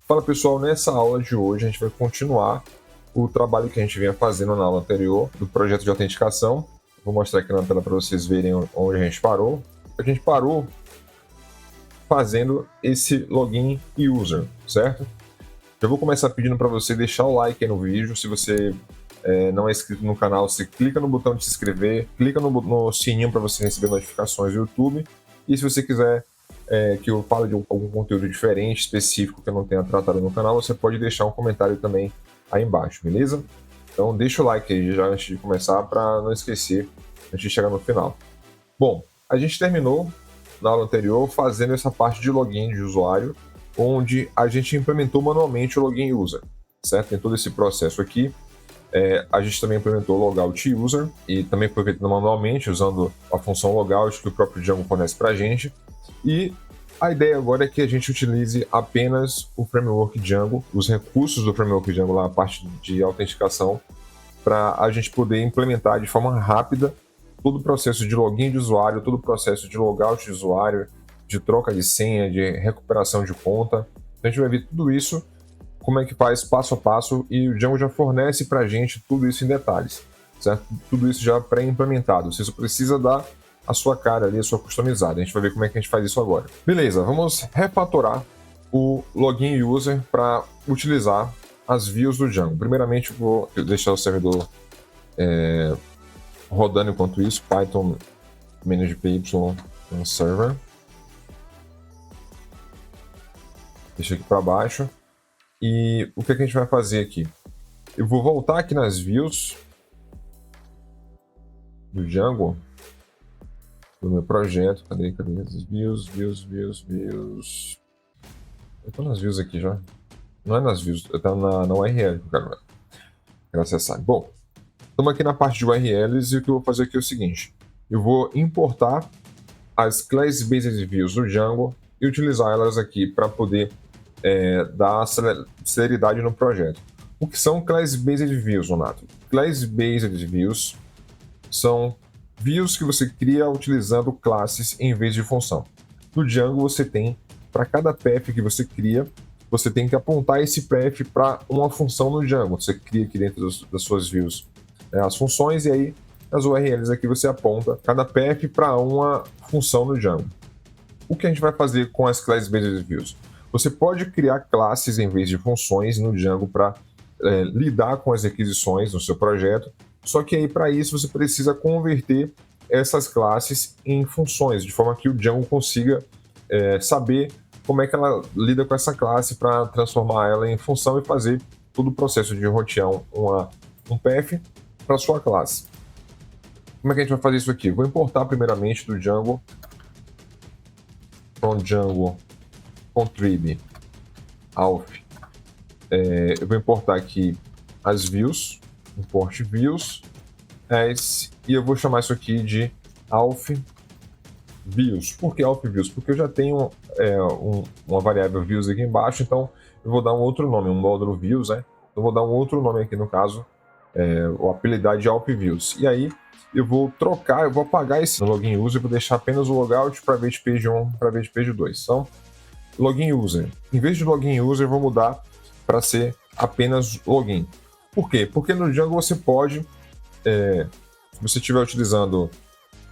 Fala pessoal, nessa aula de hoje a gente vai continuar o trabalho que a gente vinha fazendo na aula anterior do projeto de autenticação. Vou mostrar aqui na tela para vocês verem onde a gente parou. A gente parou fazendo esse login user, certo? Já vou começar pedindo para você deixar o like aí no vídeo. Se você não é inscrito no canal, você clica no botão de se inscrever, clica no sininho para você receber notificações do YouTube. E se você quiser que eu fale de algum conteúdo diferente, específico que eu não tenha tratado no canal, você pode deixar um comentário também aí embaixo, beleza? Então deixa o like aí já antes de começar para não esquecer antes de chegar no final. Bom, a gente terminou na aula anterior fazendo essa parte de login de usuário, onde a gente implementou manualmente o login user, certo? Tem todo esse processo aqui. A gente também implementou o logout user e também foi feito manualmente usando a função logout que o próprio Django fornece para a gente. E a ideia agora é que a gente utilize apenas o framework Django, os recursos do framework Django lá, a parte de autenticação, para a gente poder implementar de forma rápida todo o processo de login de usuário, todo o processo de logout de usuário, de troca de senha, de recuperação de conta. Então a gente vai ver tudo isso, como é que faz passo a passo, e o Django já fornece para a gente tudo isso em detalhes, certo? Tudo isso já pré-implementado. Você só precisa dar a sua cara ali, a sua customizada. A gente vai ver como é que a gente faz isso agora. Beleza, vamos refatorar o login user para utilizar as views do Django. Primeiramente, vou deixar o servidor rodando enquanto isso, Python -py server. Deixa aqui para baixo. E o que a gente vai fazer aqui? Eu vou voltar aqui nas views do Django, do meu projeto. Cadê as views? Eu tô nas views aqui já. Não é nas views, eu tô na URL que eu quero acessar. Bom, estamos aqui na parte de URLs e o que eu vou fazer aqui é o seguinte. Eu vou importar as class-based views do Django e utilizar elas aqui para poder dar celeridade no projeto. O que são class-based views, Renato? Class-based views são views que você cria utilizando classes em vez de função. No Django você tem, para cada path que você cria, você tem que apontar esse path para uma função no Django. Você cria aqui dentro das suas views as funções e aí nas URLs aqui você aponta cada path para uma função no Django. O que a gente vai fazer com as class-based views? Você pode criar classes em vez de funções no Django para lidar com as requisições no seu projeto, só que aí para isso você precisa converter essas classes em funções, de forma que o Django consiga saber como é que ela lida com essa classe para transformar ela em função e fazer todo o processo de rotear um path para sua classe. Como é que a gente vai fazer isso aqui? Vou importar primeiramente do Django from Django contrib auth. Eu vou importar aqui as views, import views as, e eu vou chamar isso aqui de auth views. Por que auth views? Porque eu já tenho uma variável views aqui embaixo, então eu vou dar um outro nome, um módulo views, né? Eu vou dar um outro nome aqui no caso, o apelidar de auth views. E aí eu vou trocar, eu vou apagar esse login user, vou deixar apenas o logout para ver de page 1 para ver de page 2. Então, login user. Em vez de login user, eu vou mudar para ser apenas login. Por quê? Porque no Django você pode, se você estiver utilizando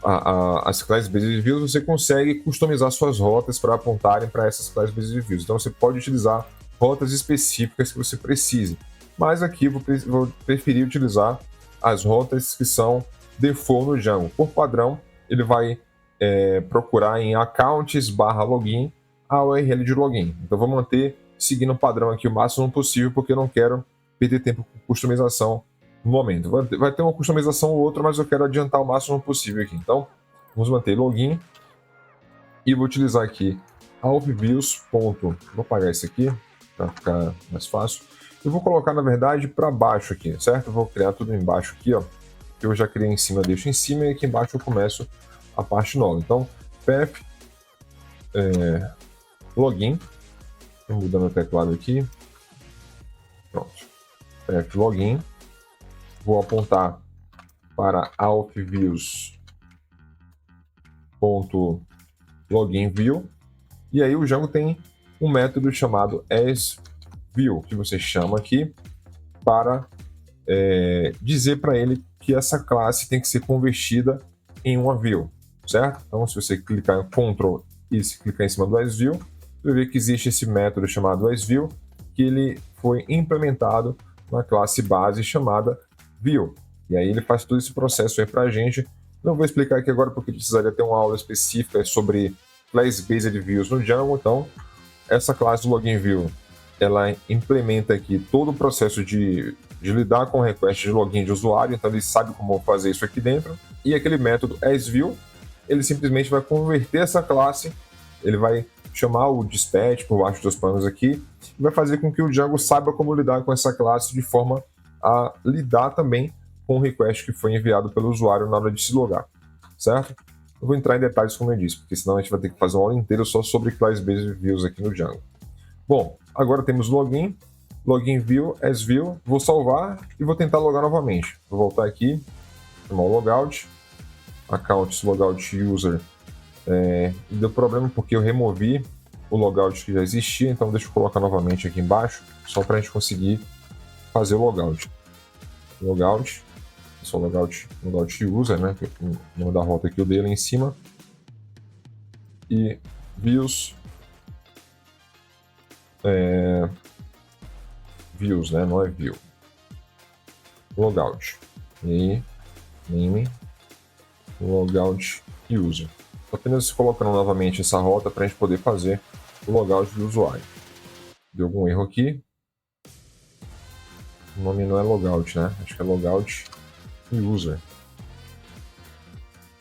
as class-based views, você consegue customizar suas rotas para apontarem para essas class-based views. Então você pode utilizar rotas específicas que você precise. Mas aqui eu vou preferir utilizar as rotas que são default no Django. Por padrão, ele vai procurar em accounts/login a URL de login. Então vou manter seguindo o padrão aqui o máximo possível, porque eu não quero perder tempo com customização no momento. Vai ter uma customização ou outra, mas eu quero adiantar o máximo possível aqui. Então vamos manter login e vou utilizar aqui authviews. Vou apagar isso aqui para ficar mais fácil. Eu vou colocar na verdade para baixo aqui, certo? Eu vou criar tudo embaixo aqui, ó. Que eu já criei em cima, deixo em cima e aqui embaixo eu começo a parte nova. Então path login, vou mudar meu teclado aqui, pronto, path login, vou apontar para authviews.loginView e aí o Django tem um método chamado view, que você chama aqui para dizer para ele que essa classe tem que ser convertida em uma view, certo? Então, se você clicar em Ctrl e se clicar em cima do asView, você vai ver que existe esse método chamado asView, que ele foi implementado na classe base chamada view. E aí ele faz todo esse processo aí para a gente. Não vou explicar aqui agora porque precisaria ter uma aula específica sobre class-based views no Django. Então, essa classe do login view, ela implementa aqui todo o processo de lidar com o request de login de usuário, então ele sabe como fazer isso aqui dentro. E aquele método asView, ele simplesmente vai converter essa classe, ele vai chamar o dispatch por baixo dos panos aqui, e vai fazer com que o Django saiba como lidar com essa classe de forma a lidar também com o request que foi enviado pelo usuário na hora de se logar, certo? Eu vou entrar em detalhes, como eu disse, porque senão a gente vai ter que fazer uma aula inteira só sobre class-based views aqui no Django. Bom, agora temos login view, asView, vou salvar e vou tentar logar novamente. Vou voltar aqui, chamar o logout, accounts logout user, deu problema porque eu removi o logout que já existia, então deixa eu colocar novamente aqui embaixo, só para a gente conseguir fazer o logout. Logout, só logout user, né? O nome da rota que eu dei lá em cima. E views, views, né? Não é view. Logout. E name logout user. Apenas colocando novamente essa rota para a gente poder fazer o logout do usuário. Deu algum erro aqui. O nome não é logout, né? Acho que é logout user.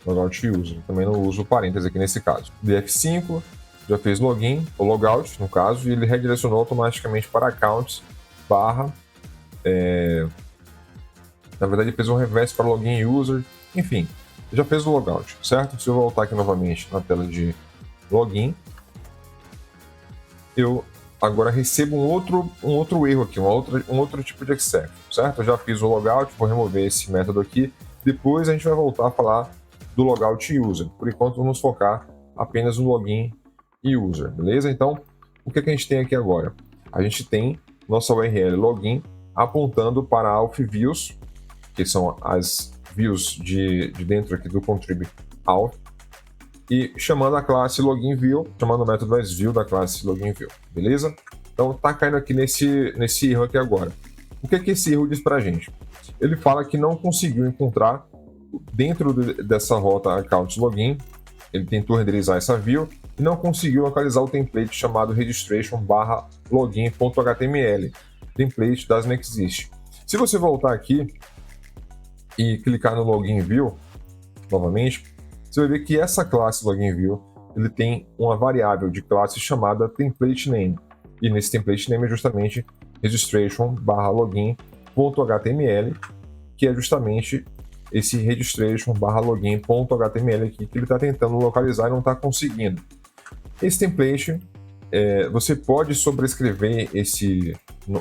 Logout user. Também não uso parênteses aqui nesse caso. F5 já fez login, ou logout no caso, e ele redirecionou automaticamente para accounts barra. Na verdade, ele fez um reverse para login user. Enfim, já fez o logout, certo? Se eu voltar aqui novamente na tela de login, eu agora recebo um outro erro aqui, um outro tipo de exception, certo? Eu já fiz o logout, vou remover esse método aqui. Depois a gente vai voltar a falar do logout user. Por enquanto, vamos focar apenas no login e user, beleza? Então, o que a gente tem aqui agora? A gente tem nossa URL login apontando para auth views, que são as views de dentro aqui do contrib auth, e chamando a classe login view, chamando o método asView da classe login view, beleza? Então tá caindo aqui nesse erro aqui agora. O que esse erro diz pra gente? Ele fala que não conseguiu encontrar dentro dessa rota account login, ele tentou renderizar essa view e não conseguiu localizar o template chamado registration/login.html, template doesn't exist. Se você voltar aqui e clicar no login view novamente, você vai ver que essa classe login view ele tem uma variável de classe chamada template name, e nesse template name é justamente registration/login.html, que é justamente esse registration/login.html aqui que ele está tentando localizar e não está conseguindo. Esse template, você pode sobrescrever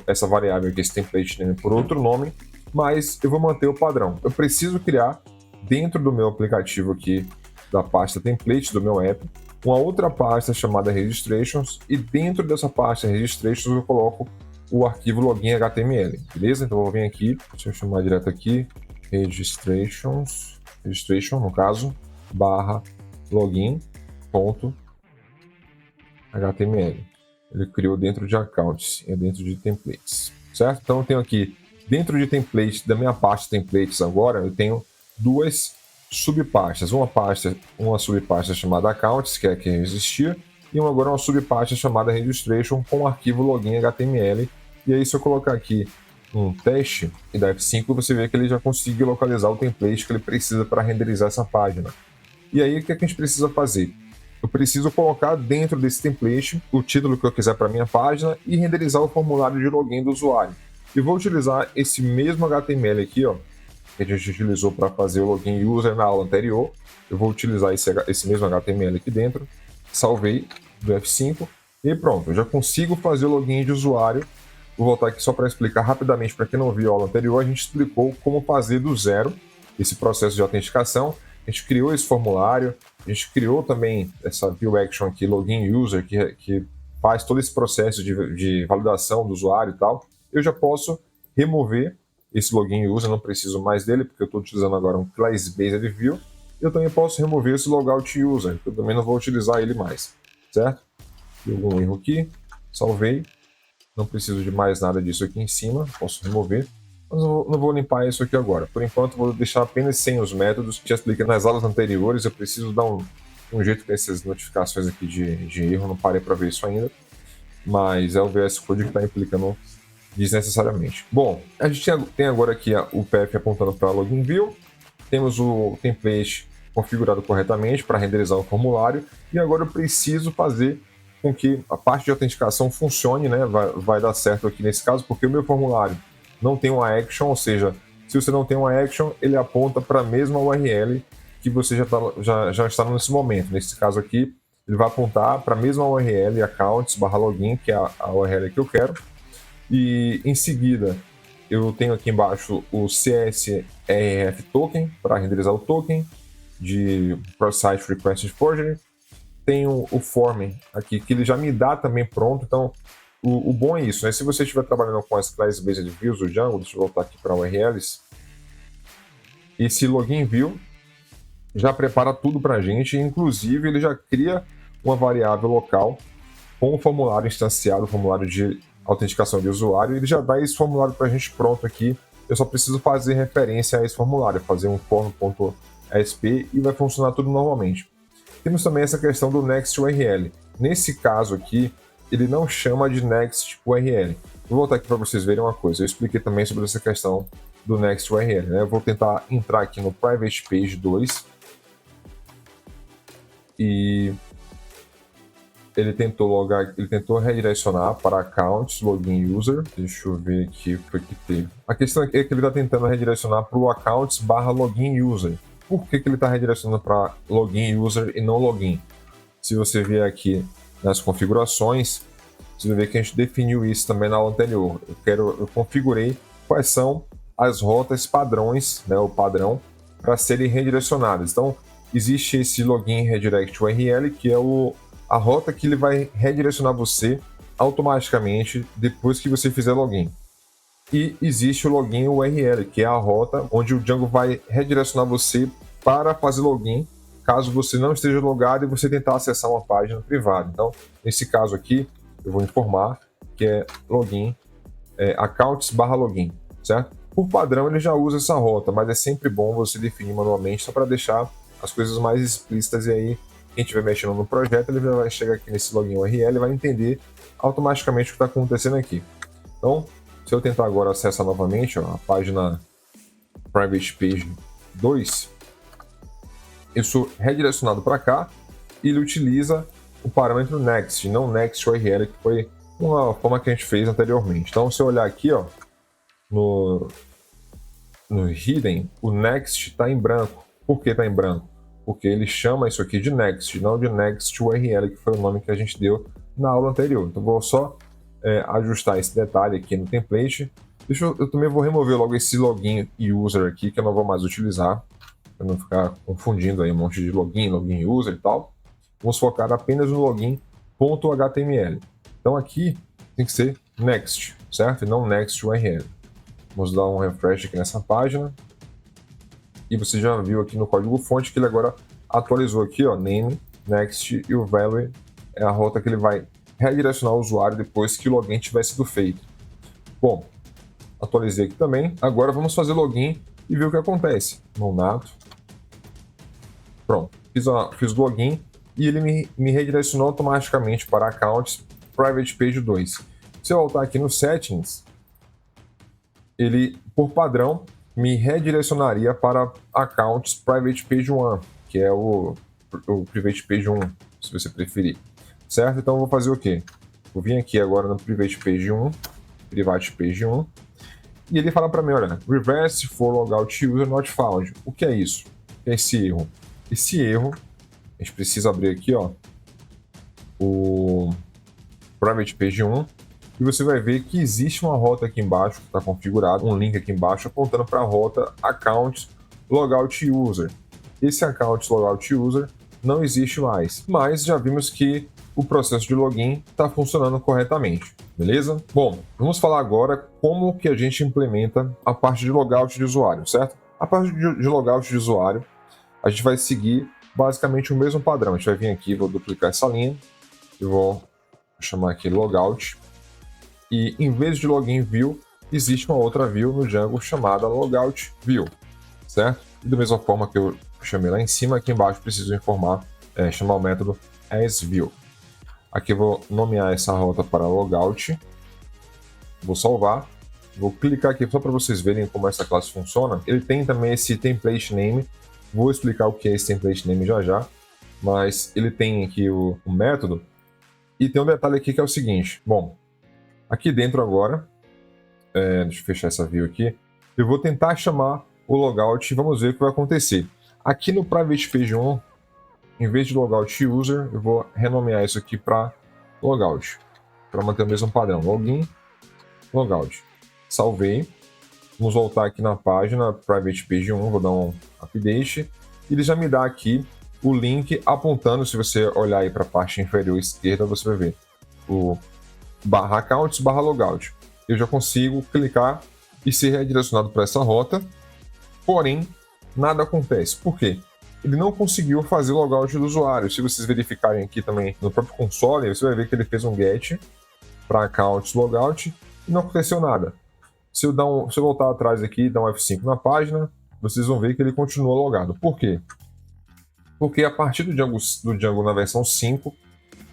essa variável aqui, esse template name, por outro nome, mas eu vou manter o padrão. Eu preciso criar dentro do meu aplicativo aqui, da pasta template do meu app, uma outra pasta chamada registrations, e dentro dessa pasta registrations eu coloco o arquivo login.html, beleza? Então eu vou vir aqui, deixa eu chamar direto aqui, registration no caso, barra login.html. Ele criou dentro de accounts e dentro de templates, certo? Então eu tenho aqui, dentro de template, da minha pasta templates agora, eu tenho duas subpastas. Uma subpasta chamada accounts, que é a que existia, e agora uma subpasta chamada registration com o arquivo login.html. E aí, se eu colocar aqui um teste e dar F5, você vê que ele já conseguiu localizar o template que ele precisa para renderizar essa página. E aí, o que a gente precisa fazer? Eu preciso colocar dentro desse template o título que eu quiser para minha página e renderizar o formulário de login do usuário. E vou utilizar esse mesmo HTML aqui, ó, que a gente utilizou para fazer o login user na aula anterior. Eu vou utilizar esse mesmo HTML aqui dentro, salvei do F5 e pronto, eu já consigo fazer o login de usuário. Vou voltar aqui só para explicar rapidamente, para quem não viu a aula anterior, a gente explicou como fazer do zero esse processo de autenticação. A gente criou esse formulário, a gente criou também essa view action aqui, login user, que faz todo esse processo de validação do usuário e tal, eu já posso remover esse login user, não preciso mais dele, porque eu estou utilizando agora um class-based view. Eu também posso remover esse logout user, que eu também não vou utilizar ele mais, certo? Tem algum erro aqui, salvei, não preciso de mais nada disso aqui em cima, posso remover. Mas não vou limpar isso aqui agora. Por enquanto, vou deixar apenas sem os métodos. Já expliquei nas aulas anteriores, eu preciso dar um jeito com essas notificações aqui de erro, não parei para ver isso ainda. Mas é o VS Code que está implicando desnecessariamente. Bom, a gente tem agora aqui o path apontando para login view, temos o template configurado corretamente para renderizar o formulário, e agora eu preciso fazer com que a parte de autenticação funcione, né? Vai dar certo aqui nesse caso, porque o meu formulário não tem uma action, ou seja, se você não tem uma action, ele aponta para a mesma URL que você já está nesse momento. Nesse caso aqui, ele vai apontar para a mesma URL, accounts/login, que é a URL que eu quero. E em seguida, eu tenho aqui embaixo o CSRF token, para renderizar o token de Cross-Site Request Forgery. Tenho o form aqui, que ele já me dá também pronto. Então, o bom é isso, né? Se você estiver trabalhando com as class-based views do Django, deixa eu voltar aqui para URLs, esse login view já prepara tudo para a gente, inclusive ele já cria uma variável local com o formulário instanciado, o formulário de autenticação de usuário, ele já dá esse formulário para a gente pronto aqui. Eu só preciso fazer referência a esse formulário, fazer um form.asp e vai funcionar tudo normalmente. Temos também essa questão do next URL. Nesse caso aqui, ele não chama de next URL. Vou voltar aqui para vocês verem uma coisa. Eu expliquei também sobre essa questão do next URL, né? Eu vou tentar entrar aqui no private page 2 e ele tentou redirecionar para accounts login user. Deixa eu ver aqui o que teve. A questão é que ele está tentando redirecionar para o accounts/login user. Por que ele está redirecionando para login user e não login? Se você vier aqui nas configurações, você vai ver que a gente definiu isso também na aula anterior. Eu configurei quais são as rotas padrões, né, o padrão, para serem redirecionadas. Então, existe esse login redirect URL, que é a rota que ele vai redirecionar você automaticamente depois que você fizer login. E existe o login URL, que é a rota onde o Django vai redirecionar você para fazer login, caso você não esteja logado e você tentar acessar uma página privada. Então, nesse caso aqui, eu vou informar que é login, accounts/login, certo? Por padrão, ele já usa essa rota, mas é sempre bom você definir manualmente, só para deixar as coisas mais explícitas, e aí quem estiver mexendo no projeto, ele vai chegar aqui nesse login URL e vai entender automaticamente o que está acontecendo aqui. Então, se eu tentar agora acessar novamente a página Private Page 2, eu sou redirecionado para cá e ele utiliza o parâmetro Next, não Next URL, que foi uma forma que a gente fez anteriormente. Então, se eu olhar aqui, ó, no Hidden, o Next está em branco. Por que está em branco? Porque ele chama isso aqui de Next, não de Next URL, que foi o nome que a gente deu na aula anterior. Então, vou só ajustar esse detalhe aqui no template. Eu também vou remover logo esse login user aqui, que eu não vou mais utilizar, para não ficar confundindo aí um monte de login user e tal. Vamos focar apenas no login.html. Então aqui tem que ser next, certo? E não next URL. Vamos dar um refresh aqui nessa página. E você já viu aqui no código fonte que ele agora atualizou aqui, ó, name, next, e o value é a rota que ele vai redirecionar o usuário depois que o login tiver sido feito. Bom, atualizei aqui também. Agora vamos fazer login e ver o que acontece. Nonato. Pronto, fiz o login e ele me redirecionou automaticamente para Accounts Private Page 2. Se eu voltar aqui no Settings, ele, por padrão, me redirecionaria para Accounts Private Page 1, que é o Private Page 1, se você preferir. Certo? Então eu vou fazer o quê? Vou vir aqui agora no Private Page 1, Private Page 1, e ele fala para mim, olha, Reverse for Logout User Not Found. O que é isso? O que é esse erro? Esse erro, a gente precisa abrir aqui, ó, o Private Page 1, e você vai ver que existe uma rota aqui embaixo, que está configurada, um link aqui embaixo apontando para a rota Account Logout User. Esse Account Logout User não existe mais, mas já vimos que o processo de login está funcionando corretamente, beleza? Bom, vamos falar agora como que a gente implementa a parte de logout de usuário, certo? A parte de logout de usuário, a gente vai seguir basicamente o mesmo padrão. A gente vai vir aqui, vou duplicar essa linha, e vou chamar aqui logout, e em vez de login view, existe uma outra view no Django chamada logout view, certo? E da mesma forma que eu chamei lá em cima, aqui embaixo preciso chamar o método asView. Aqui eu vou nomear essa rota para logout, vou salvar, vou clicar aqui só para vocês verem como essa classe funciona. Ele tem também esse template name, vou explicar o que é esse template name já já, mas ele tem aqui o método, e tem um detalhe aqui que é o seguinte, bom, aqui dentro agora, deixa eu fechar essa view aqui, eu vou tentar chamar o logout e vamos ver o que vai acontecer. Aqui no Private Page 1, em vez de logout user, eu vou renomear isso aqui para logout, para manter o mesmo padrão, login, logout. Salvei, vamos voltar aqui na página Private Page 1, vou dar um update, e ele já me dá aqui o link apontando, se você olhar aí para a parte inferior esquerda, você vai ver o /accounts /logout. Eu já consigo clicar e ser redirecionado para essa rota, porém, nada acontece. Por quê? Ele não conseguiu fazer o logout do usuário. Se vocês verificarem aqui também no próprio console, você vai ver que ele fez um get para accounts logout e não aconteceu nada. Se eu voltar atrás aqui e dar um F5 na página, vocês vão ver que ele continua logado. Por quê? Porque a partir do Django na versão 5,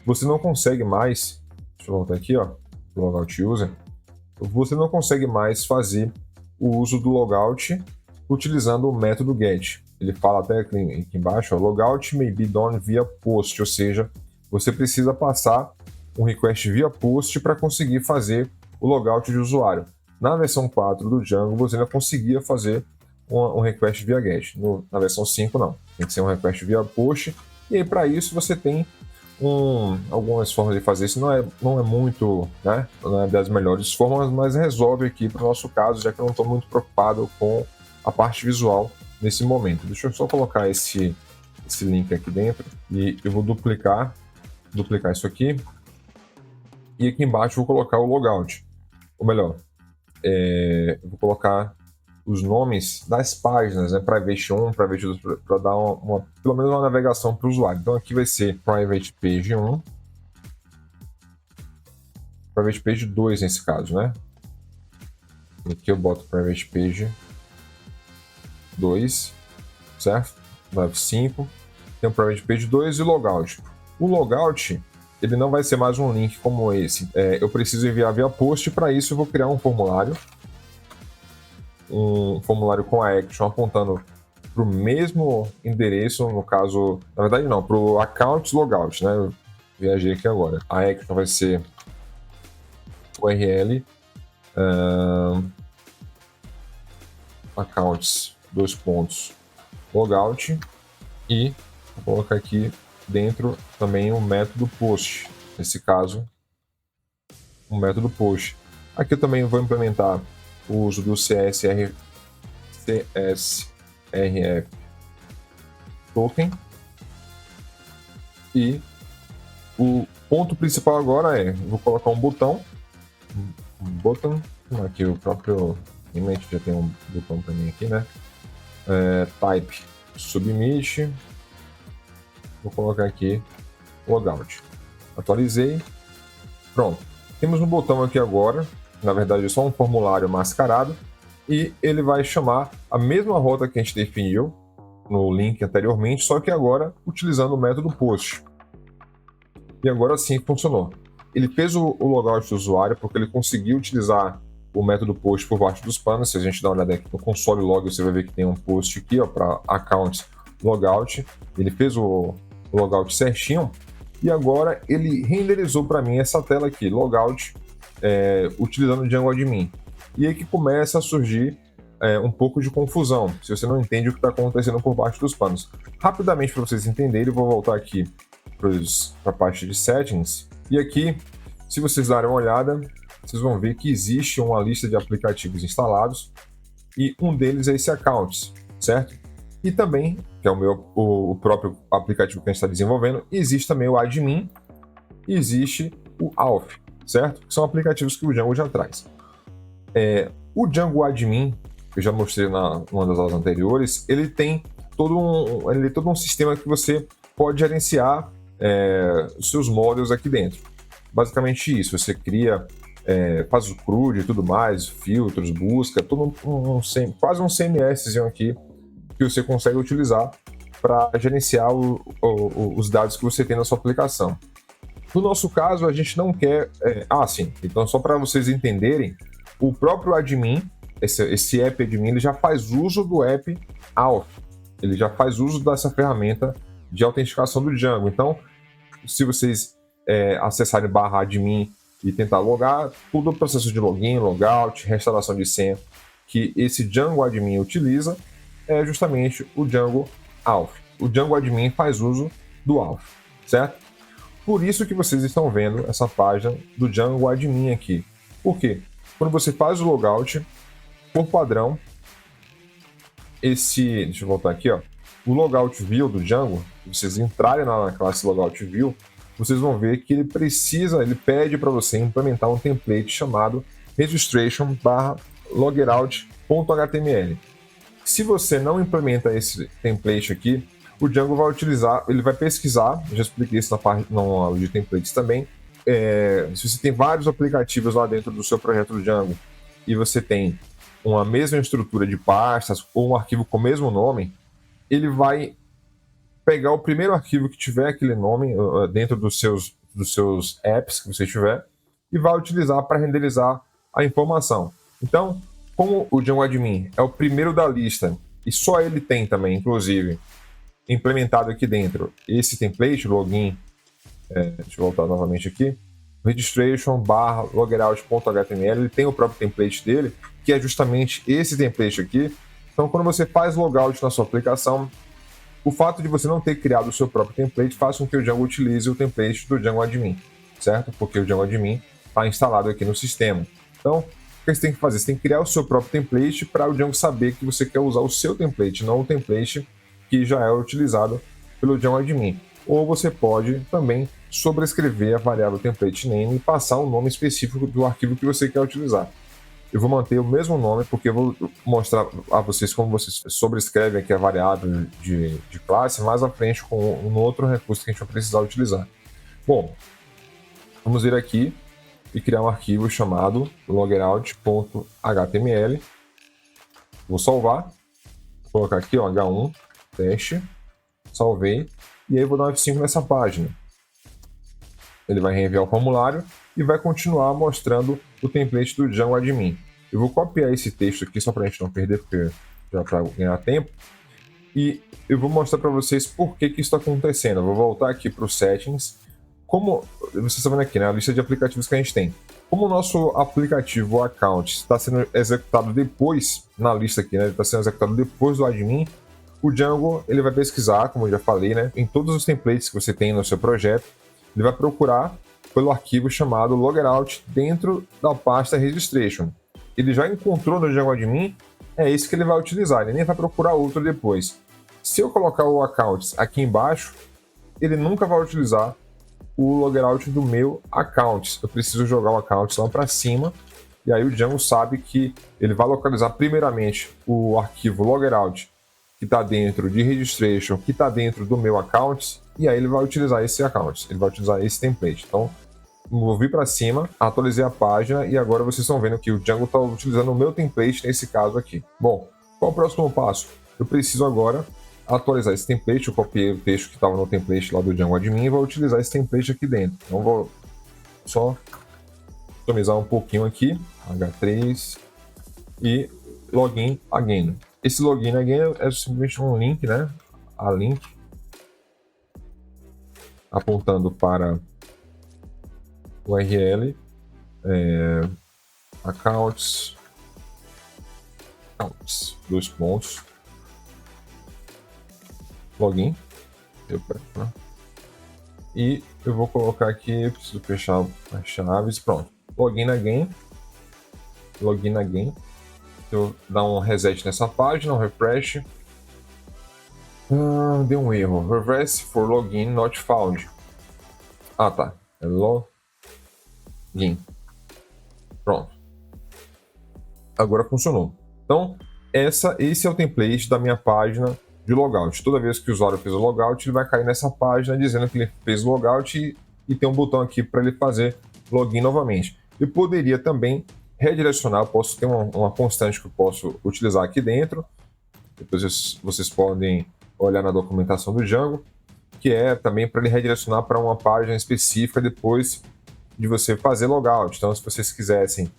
você não consegue mais, deixa eu voltar aqui, ó, logout user, você não consegue mais fazer o uso do logout utilizando o método get. Ele fala até aqui embaixo, ó, logout may be done via post, ou seja, você precisa passar um request via post para conseguir fazer o logout de usuário. Na versão 4 do Django, você ainda conseguia fazer um request via get. Na versão 5, não. Tem que ser um request via post. E aí, para isso, você tem algumas formas de fazer isso. Não é muito, né? Não é das melhores formas, mas resolve aqui para o nosso caso, já que eu não estou muito preocupado com a parte visual nesse momento. Deixa eu só colocar esse link aqui dentro e eu vou duplicar isso aqui. E aqui embaixo eu vou colocar o logout. Ou melhor, eu vou colocar os nomes das páginas, né? Private 1, Private 2, para dar pelo menos uma navegação para o usuário. Então aqui vai ser Private Page 1, Private Page 2 nesse caso, né? Aqui eu boto Private Page 2, certo? No F5, tem o Private Page 2 e Logout. O Logout, ele não vai ser mais um link como esse. Eu preciso enviar via post, para isso eu vou criar um formulário com a action apontando para o mesmo endereço, no caso, na verdade não, para o account logout, né? Eu viajei aqui agora. A action vai ser URL accounts logout e vou colocar aqui dentro também o método post, nesse caso o método post. Aqui eu também vou implementar o uso do CSRF token, e o ponto principal agora vou colocar um botão, aqui o próprio image já tem um botão para mim aqui, né? Type submit, vou colocar aqui logout, atualizei, pronto. Temos um botão aqui agora, na verdade é só um formulário mascarado, e ele vai chamar a mesma rota que a gente definiu no link anteriormente, só que agora utilizando o método post. E agora sim funcionou. Ele fez o logout do usuário porque ele conseguiu utilizar o método post por baixo dos panos. Se a gente dá uma olhada aqui no console log, você vai ver que tem um post aqui para accounts logout. Ele fez o logout certinho e agora ele renderizou para mim essa tela aqui, logout, utilizando o Django Admin. E aí que começa a surgir um pouco de confusão, se você não entende o que está acontecendo por baixo dos panos. Rapidamente, para vocês entenderem, eu vou voltar aqui para a parte de settings. E aqui, se vocês darem uma olhada, vocês vão ver que existe uma lista de aplicativos instalados e um deles é esse Accounts, certo? E também, que é o próprio aplicativo que a gente está desenvolvendo, existe também o Admin, e existe o Auth, certo? Que são aplicativos que o Django já traz. O Django Admin, que eu já mostrei numa das aulas anteriores, ele tem todo um sistema que você pode gerenciar os seus módulos aqui dentro. Basicamente isso, você cria, faz o CRUD e tudo mais, filtros, busca, quase um CMS aqui que você consegue utilizar para gerenciar os dados que você tem na sua aplicação. No nosso caso, a gente não quer... sim. Então, só para vocês entenderem, o próprio admin, esse app admin, ele já faz uso do app Auth. Ele já faz uso dessa ferramenta de autenticação do Django. Então, se vocês acessarem /admin e tentar logar, todo o processo de login, logout, restauração de senha que esse Django admin utiliza é justamente o Django Auth. O Django admin faz uso do Auth, certo? Por isso que vocês estão vendo essa página do Django admin aqui. Por quê? Quando você faz o logout, por padrão, deixa eu voltar aqui, ó, o logout view do Django, se vocês entrarem na classe logout view, vocês vão ver que ele pede para você implementar um template chamado registration/logerout.html. Se você não implementa esse template aqui, o Django ele vai pesquisar, já expliquei isso na aula de templates também. Se você tem vários aplicativos lá dentro do seu projeto do Django e você tem uma mesma estrutura de pastas ou um arquivo com o mesmo nome, ele vai pegar o primeiro arquivo que tiver aquele nome dentro dos seus apps que você tiver e vai utilizar para renderizar a informação. Então, como o Django Admin é o primeiro da lista e só ele tem também, inclusive, implementado aqui dentro esse template, login, deixa eu voltar novamente aqui, registration/logerout.html, ele tem o próprio template dele, que é justamente esse template aqui. Então, quando você faz logout na sua aplicação, o fato de você não ter criado o seu próprio template faz com que o Django utilize o template do Django Admin, certo? Porque o Django Admin está instalado aqui no sistema. Então, o que você tem que fazer? Você tem que criar o seu próprio template para o Django saber que você quer usar o seu template, não o template que já é utilizado pelo Django Admin. Ou você pode também sobrescrever a variável template name e passar o nome específico do arquivo que você quer utilizar. Eu vou manter o mesmo nome porque eu vou mostrar a vocês como vocês sobrescrevem aqui a variável de classe mais à frente com um outro recurso que a gente vai precisar utilizar. Bom, vamos vir aqui e criar um arquivo chamado logerout.html. Vou salvar, vou colocar aqui, ó, H1, teste, salvei, e aí eu vou dar um F5 nessa página. Ele vai reenviar o formulário e vai continuar mostrando o template do Django Admin. Eu vou copiar esse texto aqui só para a gente não perder, porque já para ganhar tempo. E eu vou mostrar para vocês por que isso está acontecendo. Eu vou voltar aqui para os settings. Como vocês estão vendo aqui, né, a lista de aplicativos que a gente tem. Como o nosso aplicativo, o account, está sendo executado depois, na lista aqui, né, está sendo executado depois do admin, o Django ele vai pesquisar, como eu já falei, né, em todos os templates que você tem no seu projeto. Ele vai procurar pelo arquivo chamado logerout dentro da pasta registration. Ele já encontrou no Django Admin, é esse que ele vai utilizar, ele nem vai procurar outro depois. Se eu colocar o accounts aqui embaixo, ele nunca vai utilizar o logerout do meu account. Eu preciso jogar o account lá para cima, e aí o Django sabe que ele vai localizar primeiramente o arquivo logerout que está dentro de registration, que está dentro do meu account, e aí ele vai utilizar esse account, ele vai utilizar esse template. Então, movi para cima, atualizei a página e agora vocês estão vendo que o Django está utilizando o meu template nesse caso aqui. Bom, qual o próximo passo? Eu preciso agora atualizar esse template. Eu copiei o texto que estava no template lá do Django Admin e vou utilizar esse template aqui dentro. Então vou só customizar um pouquinho aqui, H3 e login again. Esse login again é simplesmente um link, né? A link apontando para o URL accounts, dois pontos, login, e eu vou colocar aqui, preciso fechar as chaves, pronto, login again, eu dar um reset nessa página, um refresh, deu um erro, reverse for login not found, tá. login. Pronto. Agora funcionou. Então, esse é o template da minha página de logout. Toda vez que o usuário fez o logout, ele vai cair nessa página dizendo que ele fez o logout e tem um botão aqui para ele fazer login novamente. Eu poderia também redirecionar, posso ter uma constante que eu posso utilizar aqui dentro. Depois vocês podem olhar na documentação do Django, que é também para ele redirecionar para uma página específica depois de você fazer logout. Então, se vocês quisessem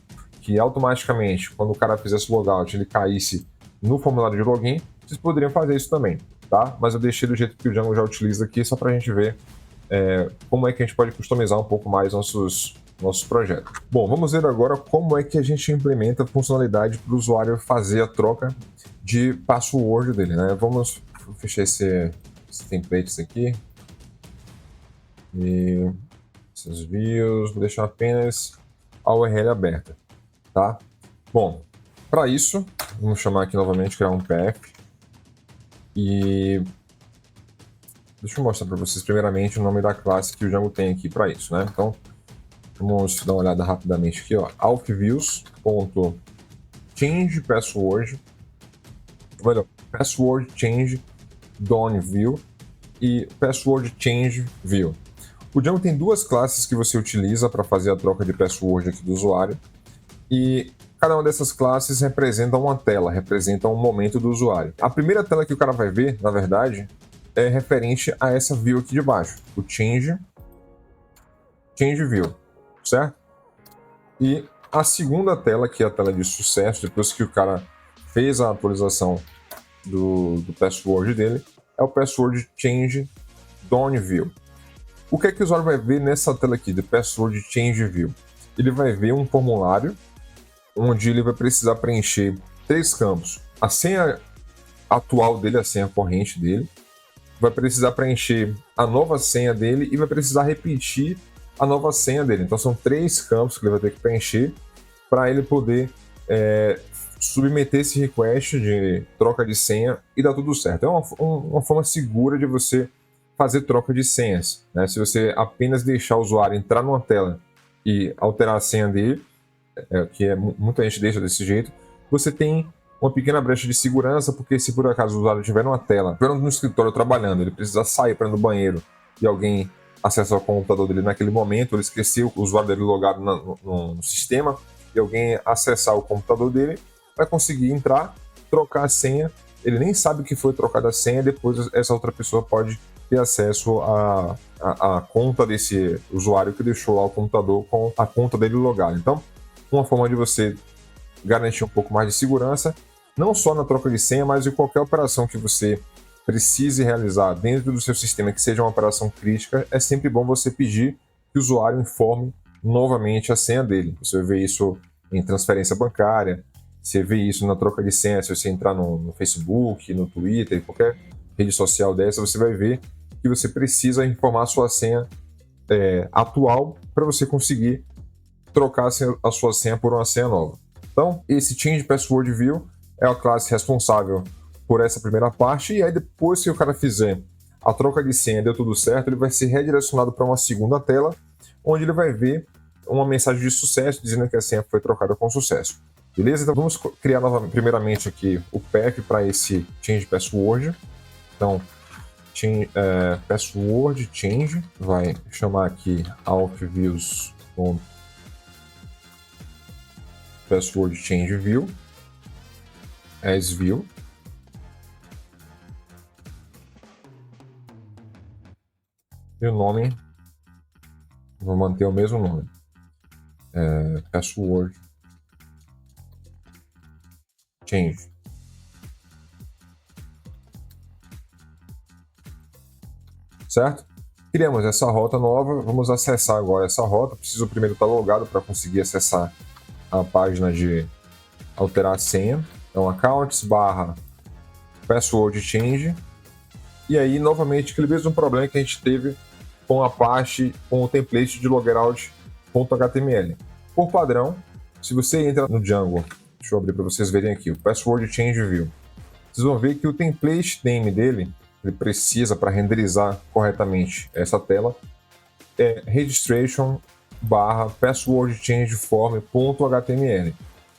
que automaticamente, quando o cara fizesse o logout, ele caísse no formulário de login, vocês poderiam fazer isso também, tá? Mas eu deixei do jeito que o Django já utiliza aqui, só para a gente ver como é que a gente pode customizar um pouco mais nossos projetos. Bom, vamos ver agora como é que a gente implementa a funcionalidade para o usuário fazer a troca de password dele, né? Vamos fechar esse template aqui. E esses views, vou deixar apenas a URL aberta, tá? Bom, para isso, vamos chamar aqui novamente, criar um path. E deixa eu mostrar para vocês primeiramente o nome da classe que o Django tem aqui para isso, né? Então, vamos dar uma olhada rapidamente aqui, ó. AlpViews.changePassword, password change done view e password change view. O Django tem duas classes que você utiliza para fazer a troca de password aqui do usuário, e cada uma dessas classes representa uma tela, representa um momento do usuário. A primeira tela que o cara vai ver, na verdade, é referente a essa view aqui de baixo, o change view, certo? E a segunda tela, que é a tela de sucesso, depois que o cara fez a atualização do password dele, é o password change done view. O que é que o usuário vai ver nessa tela aqui, do password change view? Ele vai ver um formulário onde ele vai precisar preencher 3 campos. A senha atual dele, a senha corrente dele, vai precisar preencher a nova senha dele e vai precisar repetir a nova senha dele. Então são 3 campos que ele vai ter que preencher para ele poder submeter esse request de troca de senha e dar tudo certo. É uma forma segura de você fazer troca de senhas, né? Se você apenas deixar o usuário entrar numa tela e alterar a senha dele, que muita gente deixa desse jeito, você tem uma pequena brecha de segurança, porque se por acaso o usuário estiver numa tela, estiver no escritório trabalhando, ele precisa sair para ir no banheiro e alguém acessar o computador dele naquele momento, ele esqueceu o usuário dele logado no sistema, e alguém acessar o computador dele, vai conseguir entrar, trocar a senha, ele nem sabe que foi trocada a senha, depois essa outra pessoa pode ter acesso à conta desse usuário que deixou lá o computador com a conta dele logada. Então, uma forma de você garantir um pouco mais de segurança, não só na troca de senha, mas em qualquer operação que você precise realizar dentro do seu sistema que seja uma operação crítica, é sempre bom você pedir que o usuário informe novamente a senha dele. Você vê isso em transferência bancária, você vê isso na troca de senha, se você entrar no Facebook, no Twitter, qualquer rede social dessa, você vai ver que você precisa informar a sua senha atual para você conseguir trocar a sua senha por uma senha nova. Então, esse Change Password View é a classe responsável por essa primeira parte, e aí depois que o cara fizer a troca de senha e deu tudo certo, ele vai ser redirecionado para uma segunda tela, onde ele vai ver uma mensagem de sucesso dizendo que a senha foi trocada com sucesso. Beleza? Então vamos criar primeiramente aqui o path para esse Change Password. Então, password change, vai chamar aqui AlpViews.password change view as view. E o nome, vou manter o mesmo nome, password change. Certo? Criamos essa rota nova, vamos acessar agora essa rota. Preciso primeiro estar logado para conseguir acessar a página de alterar a senha. Então, accounts/password change. E aí, novamente, aquele mesmo problema que a gente teve com a parte, com o template de logout.html. Por padrão, se você entra no Django, deixa eu abrir para vocês verem aqui, o Password Change View, vocês vão ver que o template name dele, ele precisa, para renderizar corretamente essa tela, é registration barra password change form.html.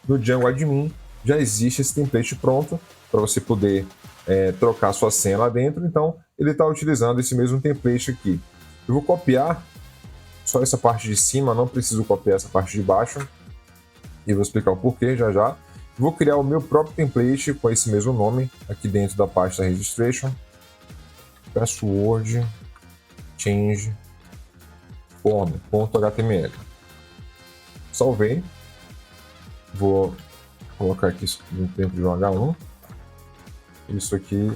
No Django Admin já existe esse template pronto para você poder trocar sua senha lá dentro, então ele está utilizando esse mesmo template aqui. Eu vou copiar só essa parte de cima, não preciso copiar essa parte de baixo, e vou explicar o porquê já já. Vou criar o meu próprio template com esse mesmo nome aqui dentro da pasta registration, password change form.html. Salvei. Vou colocar aqui dentro de um H1. Isso aqui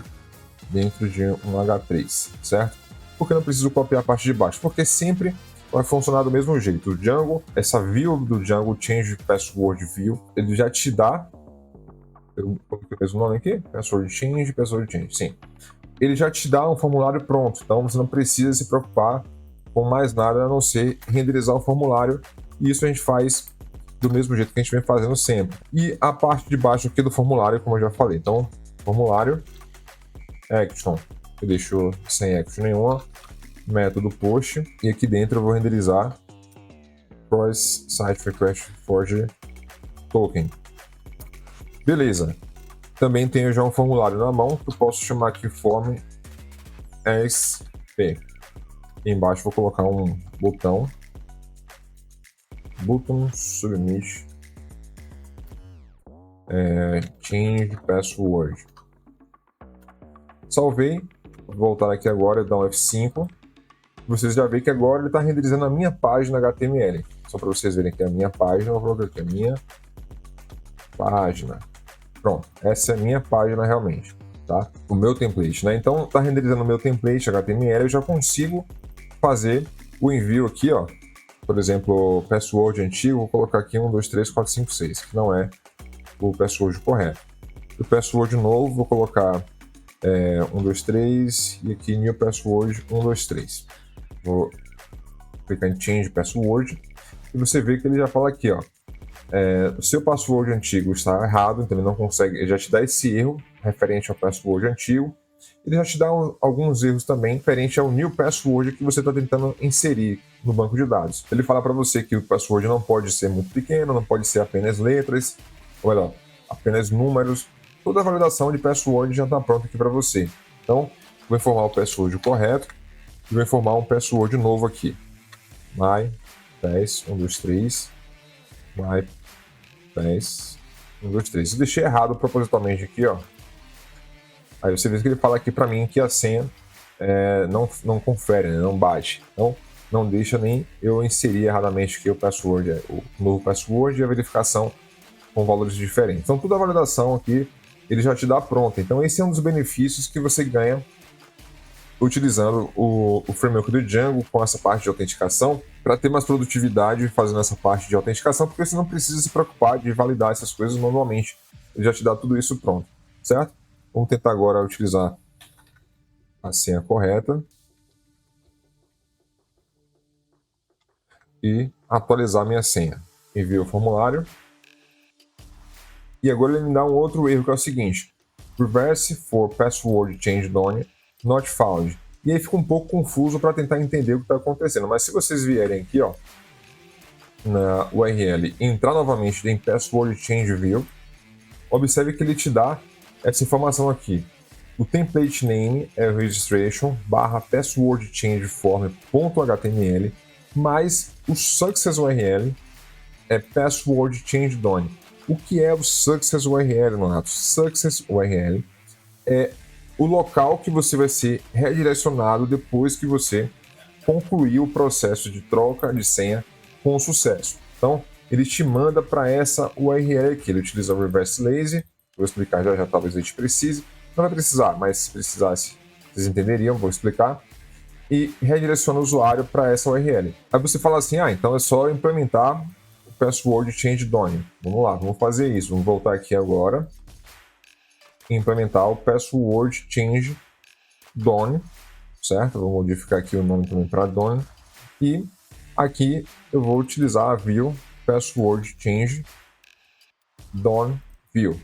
dentro de um H3, certo? Por que não preciso copiar a parte de baixo? Porque sempre vai funcionar do mesmo jeito. O Django, essa view do Django Change Password View, ele já te dá, eu coloquei o mesmo nome aqui, Password Change, sim. Ele já te dá um formulário pronto, então você não precisa se preocupar com mais nada a não ser renderizar o formulário, e isso a gente faz do mesmo jeito que a gente vem fazendo sempre. E a parte de baixo aqui do formulário, como eu já falei, então, formulário, action, eu deixo sem action nenhuma, método post, e aqui dentro eu vou renderizar cross site request forge token. Beleza. Também tenho já um formulário na mão que eu posso chamar aqui form SP. E embaixo vou colocar um botão submit change password. Salvei. Vou voltar aqui agora e dar um F5. Vocês já veem que agora ele está renderizando a minha página HTML. Só para vocês verem que é a minha página, eu vou colocar aqui a minha página. Pronto, essa é a minha página realmente, tá? O meu template, né? Então está renderizando o meu template HTML, eu já consigo fazer o envio aqui, ó. Por exemplo, o password antigo, vou colocar aqui 1, 2, 3, 4, 5, 6, que não é o password correto. O password novo, vou colocar 1, 2, 3 e aqui new password 1, 2, 3. Vou clicar em change password e você vê que ele já fala aqui, ó. O seu password antigo está errado, então ele não consegue, ele já te dá esse erro referente ao password antigo. Ele já te dá alguns erros também referente ao new password que você está tentando inserir no banco de dados. Ele fala para você que o password não pode ser muito pequeno, não pode ser apenas letras, ou melhor, apenas números. Toda a validação de password já está pronta aqui para você. Então, vou informar o password correto e vou informar um password novo aqui. My 10, 1, 2, 3, my 10, 1, 2, 3. Eu deixei errado propositalmente aqui, ó. Aí você vê que ele fala aqui para mim que a senha não confere, né? Não bate. Então, não deixa nem eu inserir erradamente aqui o password, o novo password e a verificação com valores diferentes. Então, toda a validação aqui, ele já te dá pronta. Então, esse é um dos benefícios que você ganha utilizando o framework do Django com essa parte de autenticação para ter mais produtividade fazendo essa parte de autenticação, porque você não precisa se preocupar de validar essas coisas manualmente. Ele já te dá tudo isso pronto, certo? Vamos tentar agora utilizar a senha correta e atualizar minha senha. Envio o formulário. E agora ele me dá um outro erro que é o seguinte: reverse for password change done not found. E aí fica um pouco confuso para tentar entender o que está acontecendo. Mas se vocês vierem aqui, ó, na URL e entrar novamente em password change view, observe que ele te dá essa informação aqui. O template name é registration barra password change form.html, mas o success URL é password change done. O que é o success URL, Nonato? Success URL é o local que você vai ser redirecionado depois que você concluir o processo de troca de senha com sucesso. Então, ele te manda para essa URL aqui. Ele utiliza o reverse lazy. Vou explicar já, talvez a gente precise. Não vai precisar, mas se precisasse, vocês entenderiam, vou explicar. E redireciona o usuário para essa URL. Aí você fala assim, então é só implementar o password change done. Vamos lá, vamos fazer isso. Vamos voltar aqui agora e implementar o password change done, certo? Vou modificar aqui o nome também para done. E aqui eu vou utilizar a view password change done view.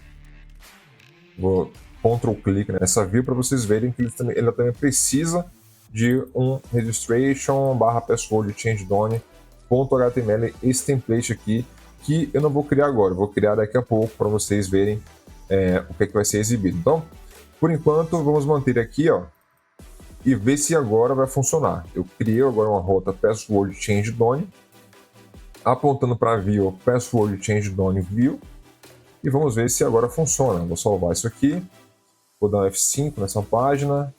Vou Ctrl clique nessa view para vocês verem que ela também precisa de um registration/password_change_done.html, esse template aqui, que eu não vou criar agora, eu vou criar daqui a pouco para vocês verem o que vai ser exibido. Então, por enquanto, vamos manter aqui, ó, e ver se agora vai funcionar. Eu criei agora uma rota password change done, apontando para view password change done view, e vamos ver se agora funciona. Vou salvar isso aqui, vou dar um F5 nessa página.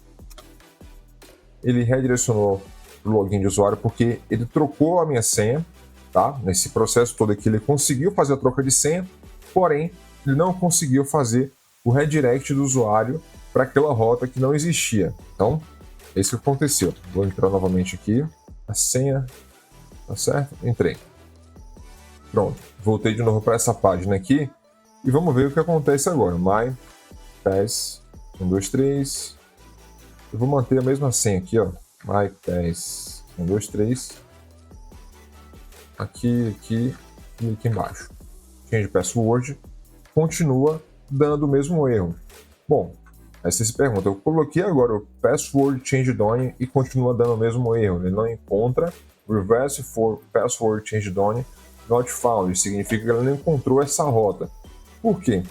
Ele redirecionou o login de usuário porque ele trocou a minha senha, tá? Nesse processo todo aqui ele conseguiu fazer a troca de senha, porém ele não conseguiu fazer o redirect do usuário para aquela rota que não existia. Então, é isso que aconteceu. Vou entrar novamente aqui, a senha, tá certo? Entrei. Pronto, voltei de novo para essa página aqui e vamos ver o que acontece agora. My PES 123. Eu vou manter a mesma senha aqui, ó. My PES 123. Aqui e aqui embaixo. Change password. Continua dando o mesmo erro. Bom, aí você se pergunta, eu coloquei agora o password change done e continua dando o mesmo erro. Ele não encontra reverse for password change done not found. Significa que ele não encontrou essa rota. Por quê?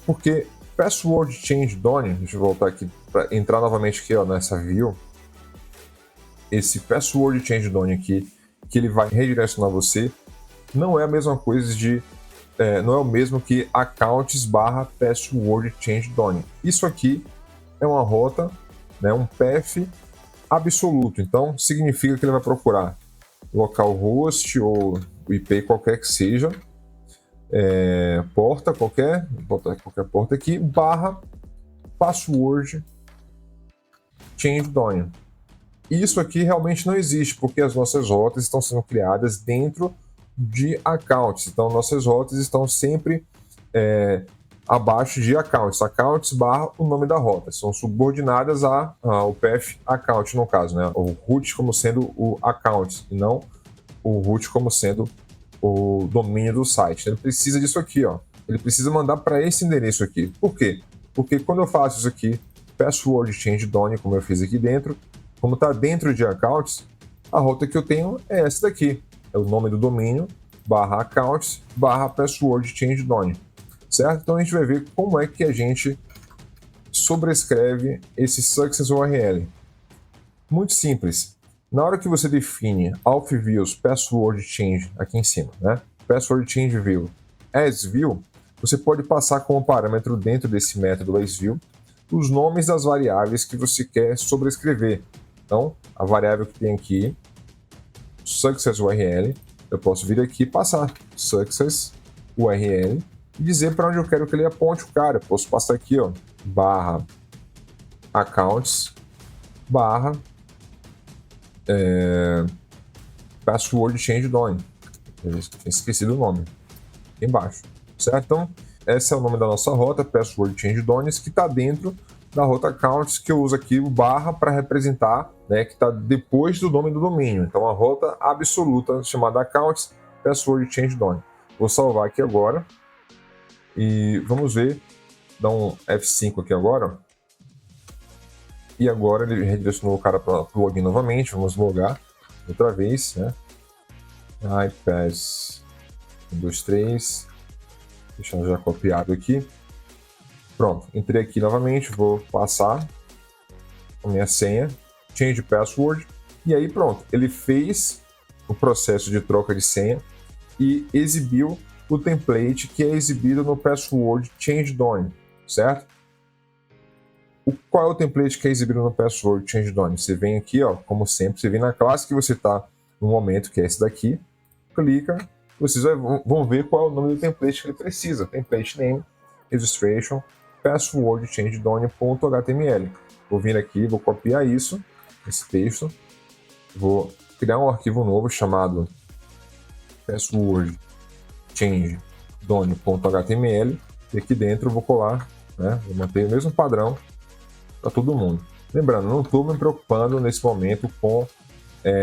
Porque password change done, deixa eu voltar aqui para entrar novamente aqui, ó, nessa view. Esse password change done aqui, que ele vai redirecionar você, não é a mesma coisa de não é o mesmo que accounts/password change done. Isso aqui é uma rota, né, um path absoluto. Então significa que ele vai procurar localhost ou o IP qualquer que seja, porta qualquer porta aqui, /password change done. Isso aqui realmente não existe, porque as nossas rotas estão sendo criadas dentro de accounts. Então, nossas rotas estão sempre abaixo de accounts. Accounts / o nome da rota. São subordinadas ao path account, no caso, né? O root como sendo o account, e não o root como sendo o domínio do site. Ele precisa disso aqui, ó. Ele precisa mandar para esse endereço aqui. Por quê? Porque quando eu faço isso aqui, password change done, como eu fiz aqui dentro, como está dentro de accounts, a rota que eu tenho é essa daqui. É o nome do domínio, /accounts, /password change done. Certo? Então a gente vai ver como é que a gente sobrescreve esse success URL. Muito simples. Na hora que você define auth views password change aqui em cima, né? Password change view as view, você pode passar como parâmetro dentro desse método as view os nomes das variáveis que você quer sobrescrever. Então, a variável que tem aqui, success URL, eu posso vir aqui e passar success URL e dizer para onde eu quero que ele aponte o cara. Eu posso passar aqui, ó, /accounts, password change done. Eu tinha esquecido o nome aqui embaixo, certo? Então, esse é o nome da nossa rota, password change done, que está dentro da rota accounts, que eu uso aqui o / para representar, né, que está depois do nome do domínio. Então, a rota absoluta chamada accounts password change done. Vou salvar aqui agora e vamos ver, dar um F5 aqui agora. E agora ele redirecionou o cara para o login novamente. Vamos logar outra vez, né? iPass 123. Deixando já copiado aqui. Pronto, entrei aqui novamente, vou passar a minha senha, change password, e aí pronto, ele fez o processo de troca de senha e exibiu o template que é exibido no password change done, certo? Qual é o template que é exibido no password change done? Você vem aqui, ó, como sempre, você vem na classe que você está no momento, que é esse daqui, clica, vocês vão ver qual é o nome do template que ele precisa, template name, registration, password change done.html. Vou vir aqui, vou copiar isso, esse texto, vou criar um arquivo novo chamado password change done.html e aqui dentro eu vou colar, né, vou manter o mesmo padrão para todo mundo. Lembrando, não estou me preocupando nesse momento com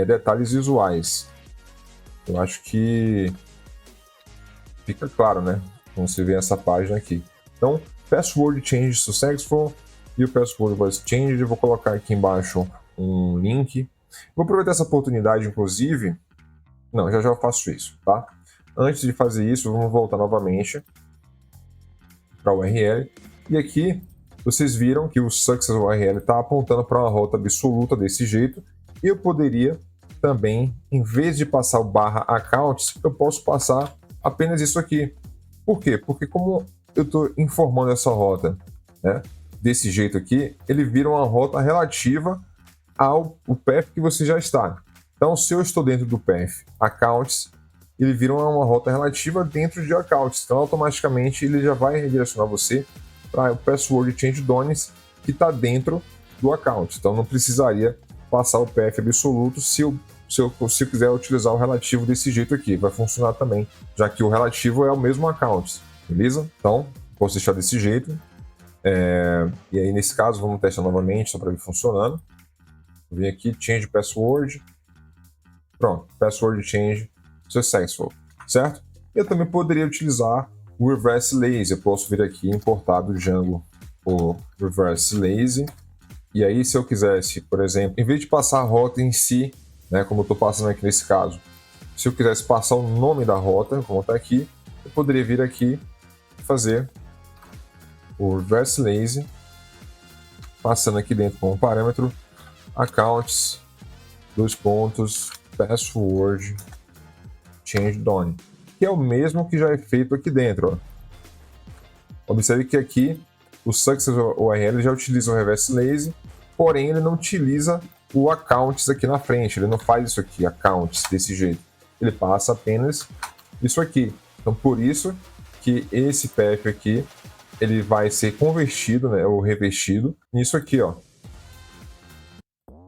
detalhes visuais. Eu acho que fica claro, né, quando você vê essa página aqui. Então, password change successful e o password was changed. Eu vou colocar aqui embaixo um link. Vou aproveitar essa oportunidade, inclusive. Não, já eu faço isso, tá? Antes de fazer isso, vamos voltar novamente para a URL. E aqui, vocês viram que o Success URL está apontando para uma rota absoluta desse jeito. E eu poderia também, em vez de passar o /accounts, eu posso passar apenas isso aqui. Por quê? Porque como eu estou informando essa rota, né, desse jeito aqui, ele vira uma rota relativa ao path que você já está. Então, se eu estou dentro do path accounts, ele vira uma rota relativa dentro de accounts. Então, automaticamente, ele já vai redirecionar você para o password change dones que está dentro do account. Então, não precisaria passar o path absoluto se eu quiser utilizar o relativo desse jeito aqui. Vai funcionar também, já que o relativo é o mesmo account. Beleza? Então, posso deixar desse jeito. E aí, nesse caso, vamos testar novamente, só para ver funcionando. Vou vir aqui, change password. Pronto, password change successful, certo? Eu também poderia utilizar o reverse lazy. Eu posso vir aqui e importar do Django o reverse lazy. E aí, se eu quisesse, por exemplo, em vez de passar a rota em si, né, como eu estou passando aqui nesse caso, se eu quisesse passar o nome da rota, como está aqui, eu poderia vir aqui e fazer o reverse lazy, passando aqui dentro com um parâmetro accounts, password change done, que é o mesmo que já é feito aqui dentro. Ó. Observe que aqui o Success URL já utiliza o reverse lazy, porém ele não utiliza o accounts aqui na frente, ele não faz isso aqui, accounts, desse jeito. Ele passa apenas isso aqui. Então, por isso que esse path aqui, ele vai ser convertido, né, ou revestido, nisso aqui, ó.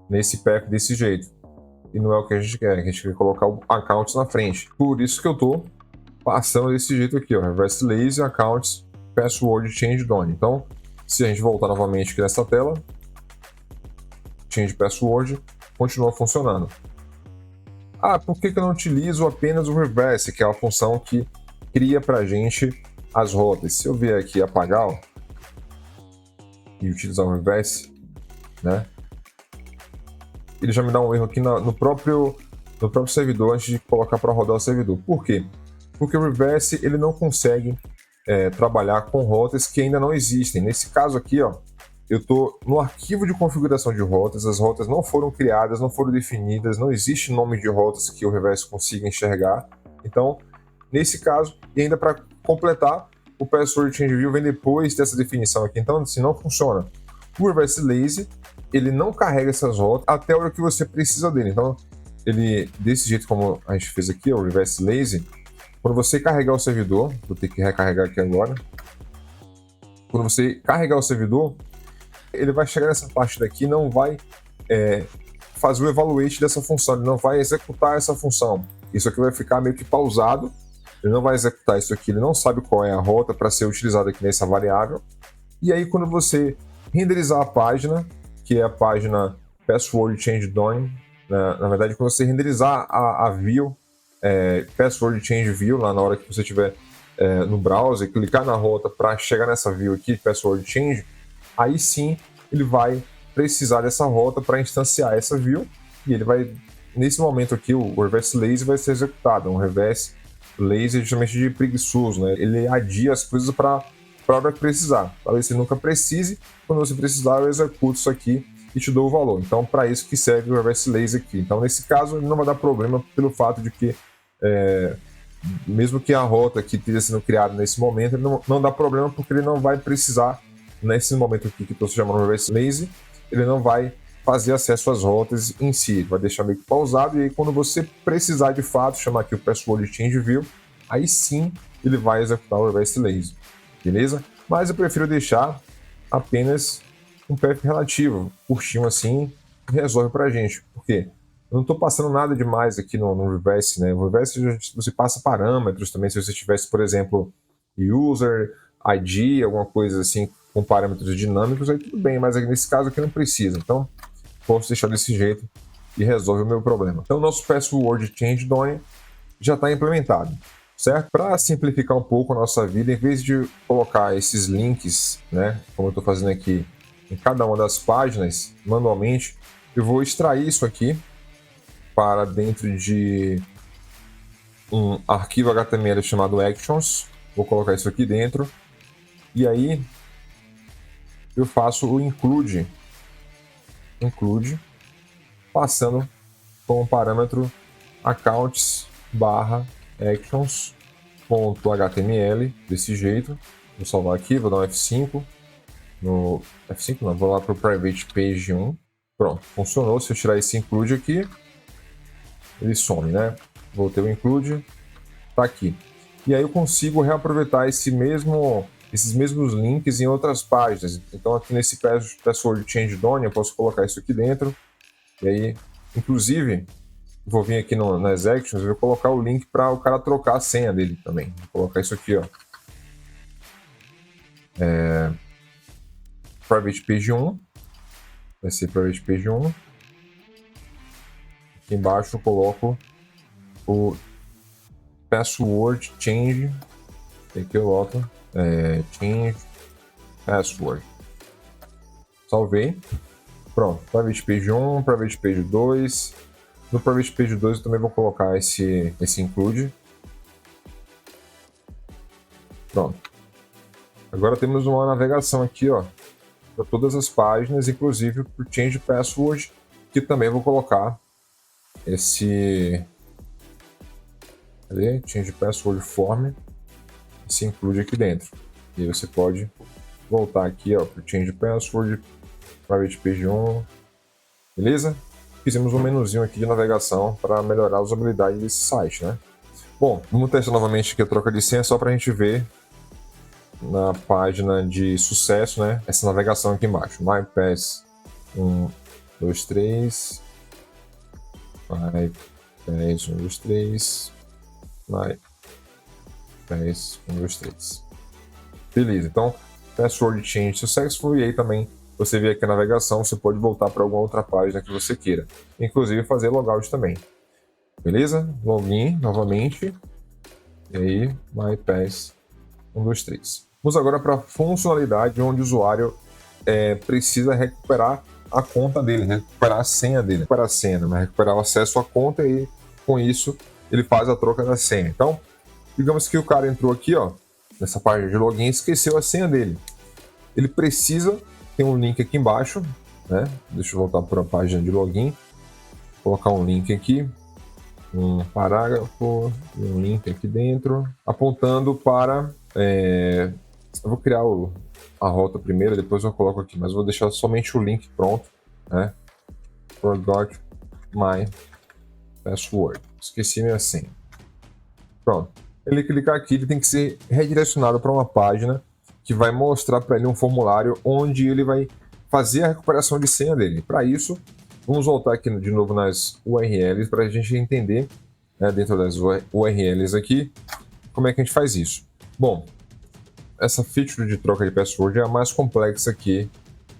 Nesse path desse jeito. E não é o que a gente quer quer colocar o accounts na frente. Por isso que eu estou passando desse jeito aqui, ó, reverse lazy, accounts, password change done. Então, se a gente voltar novamente aqui nessa tela, change password, continua funcionando. Ah, por que eu não utilizo apenas o reverse, que é a função que cria para a gente as rotas? Se eu vier aqui apagar, ó, e utilizar o reverse, né, ele já me dá um erro aqui no próprio servidor antes de colocar para rodar o servidor. Por quê? Porque o reverse ele não consegue trabalhar com rotas que ainda não existem. Nesse caso aqui, ó, eu estou no arquivo de configuração de rotas, as rotas não foram criadas, não foram definidas, não existe nome de rotas que o reverse consiga enxergar. Então, nesse caso, e ainda para completar, o password change view vem depois dessa definição aqui, então assim não funciona. O reverse lazy, ele não carrega essas rotas até a hora que você precisa dele. Então, ele, desse jeito como a gente fez aqui, o reverse lazy, quando você carregar o servidor, vou ter que recarregar aqui agora, quando você carregar o servidor, ele vai chegar nessa parte daqui e não vai fazer o evaluate dessa função, ele não vai executar essa função. Isso aqui vai ficar meio que pausado, ele não vai executar isso aqui, ele não sabe qual é a rota para ser utilizada aqui nessa variável. E aí quando você renderizar a página, que é a página password change done, né? Na verdade quando você renderizar a view, password change view, lá na hora que você estiver no browser, clicar na rota para chegar nessa view aqui, password change, aí sim ele vai precisar dessa rota para instanciar essa view, e ele vai, nesse momento aqui, o reverse lazy vai ser executado. Um reverse lazy é justamente de preguiçoso, né? Ele adia as coisas para a hora que precisar. Talvez você nunca precise, quando você precisar eu executo isso aqui e te dou o valor. Então, para isso que serve o reverse lazy aqui. Então, nesse caso, ele não vai dar problema pelo fato de que mesmo que a rota que esteja sendo criada nesse momento, ele não dá problema porque ele não vai precisar, nesse momento aqui que estou chamando de reverse lazy, ele não vai fazer acesso às rotas em si, vai deixar meio que pausado, e aí quando você precisar de fato, chamar aqui o password change view, aí sim ele vai executar o reverse lazy, beleza? Mas eu prefiro deixar apenas um path relativo, curtinho assim, resolve pra gente, porque eu não estou passando nada demais aqui no reverse, né? No reverse você passa parâmetros também, se você tivesse, por exemplo, user, ID, alguma coisa assim, com parâmetros dinâmicos, aí tudo bem, mas nesse caso aqui não precisa. Então, posso deixar desse jeito e resolve o meu problema. Então, nosso password change done já está implementado, certo? Para simplificar um pouco a nossa vida, em vez de colocar esses links, né, como eu estou fazendo aqui, em cada uma das páginas, manualmente, Eu vou extrair isso aqui para dentro de um arquivo HTML chamado Actions. Vou colocar isso aqui dentro. E aí eu faço o include, passando com o parâmetro accounts/actions.html, desse jeito. Vou salvar aqui, vou dar um F5. No F5 não, vou lá para o private page 1. Pronto, funcionou. Se eu tirar esse include aqui, ele some, né? Voltei o include, tá aqui. E aí eu consigo reaproveitar esses mesmos links em outras páginas. Então aqui nesse password change done eu posso colocar isso aqui dentro. E aí, inclusive, vou vir aqui nas actions e vou colocar o link para o cara trocar a senha dele também. Vou colocar isso aqui, ó. Private page 1. Vai ser private page 1. Aqui embaixo eu coloco o password change. Aqui eu boto change password. Salvei. Pronto, private page 1, private page 2. No private page 2 eu também vou colocar esse include. Pronto. Agora temos uma navegação aqui, ó, para todas as páginas, inclusive para o change password, que também vou colocar esse change password form, se include aqui dentro. E aí você pode voltar aqui, ó, para o change password, private page 1, beleza? Fizemos um menuzinho aqui de navegação para melhorar a usabilidade desse site, né? Bom, vamos testar novamente aqui a troca de senha só para a gente ver na página de sucesso, né? Essa navegação aqui embaixo. MyPass 1, 2, 3. MyPass 1, 2, 3. MyPass 1, 2, 3. Beleza, então password change successful, e aí também você vê aqui a navegação, você pode voltar para alguma outra página que você queira. Inclusive fazer logout também. Beleza? Login novamente. E aí, MyPass 1, 2, 3. Vamos agora para a funcionalidade onde o usuário precisa recuperar a conta dele, recuperar a senha dele. Recuperar a senha, mas recuperar o acesso à conta, e com isso ele faz a troca da senha. Então, digamos que o cara entrou aqui, ó, nessa página de login e esqueceu a senha dele. Ele precisa, tem um link aqui embaixo, né? Deixa eu voltar para a página de login, vou colocar um link aqui, um parágrafo e um link aqui dentro, apontando para... eu vou criar a rota primeiro, depois eu coloco aqui, mas vou deixar somente o link pronto, né? Forgot my password. Esqueci minha senha. Pronto. Ele clicar aqui, ele tem que ser redirecionado para uma página que vai mostrar para ele um formulário onde ele vai fazer a recuperação de senha dele. Para isso, vamos voltar aqui de novo nas URLs para a gente entender, né, dentro das URLs aqui, como é que a gente faz isso. Bom, essa feature de troca de password é a mais complexa aqui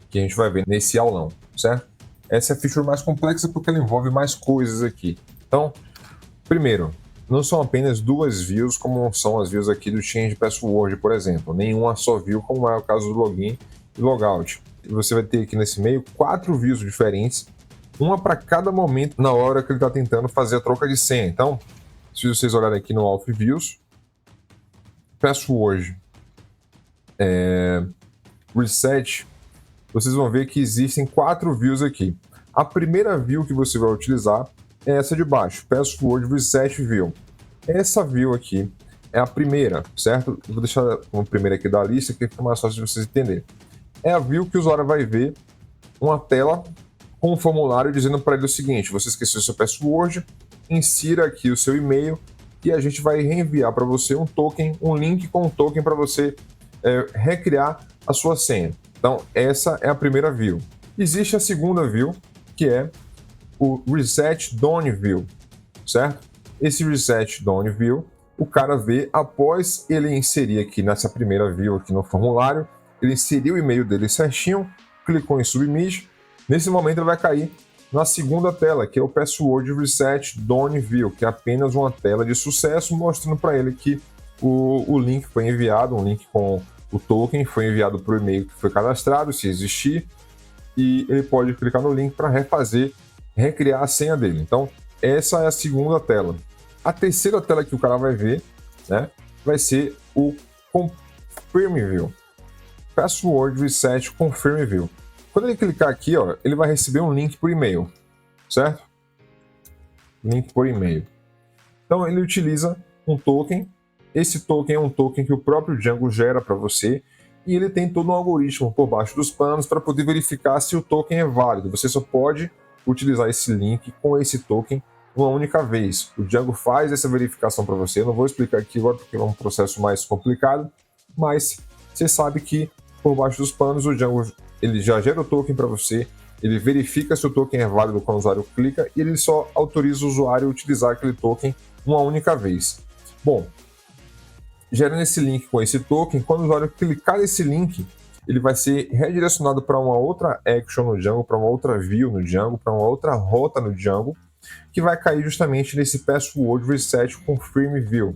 que a gente vai ver nesse aulão, certo? Essa é a feature mais complexa porque ela envolve mais coisas aqui. Então, primeiro, não são apenas duas views como são as views aqui do change password, por exemplo. Nenhuma só view, como é o caso do login e logout. Você vai ter aqui nesse meio 4 views diferentes, uma para cada momento na hora que ele está tentando fazer a troca de senha. Então, se vocês olharem aqui no Auth Views, password, reset, vocês vão ver que existem 4 views aqui. A primeira view que você vai utilizar é essa de baixo, password reset view. Essa view aqui é a primeira, certo? Eu vou deixar como primeira aqui da lista, que fica mais fácil de vocês entenderem. É a view que o usuário vai ver uma tela com um formulário dizendo para ele o seguinte: você esqueceu seu password, insira aqui o seu e-mail e a gente vai reenviar para você um token, um link com um token para você recriar a sua senha. Então, essa é a primeira view. Existe a segunda view, que é o Reset Done View, certo? Esse Reset Done View, o cara vê após ele inserir aqui nessa primeira view, aqui no formulário, ele inseriu o e-mail dele certinho, clicou em Submit, nesse momento ele vai cair na segunda tela, que é o Password Reset Done View, que é apenas uma tela de sucesso, mostrando para ele que o link foi enviado, um link com o token foi enviado para o e-mail que foi cadastrado, se existir, e ele pode clicar no link para recriar a senha dele. Então, essa é a segunda tela. A terceira tela que o cara vai ver, né, vai ser o Confirm View. Password Reset Confirm View. Quando ele clicar aqui, ó, ele vai receber um link por e-mail, certo? Link por e-mail. Então, ele utiliza um token. Esse token é um token que o próprio Django gera para você, e ele tem todo um algoritmo por baixo dos panos para poder verificar se o token é válido. Você só pode utilizar esse link com esse token uma única vez. O Django faz essa verificação para você. Eu não vou explicar aqui agora porque é um processo mais complicado, mas você sabe que por baixo dos panos o Django ele já gera o token para você, ele verifica se o token é válido quando o usuário clica e ele só autoriza o usuário a utilizar aquele token uma única vez. Bom, gerando esse link com esse token, quando o usuário clicar nesse link, ele vai ser redirecionado para uma outra action no Django, para uma outra view no Django, para uma outra rota no Django, que vai cair justamente nesse Password Reset Confirm View.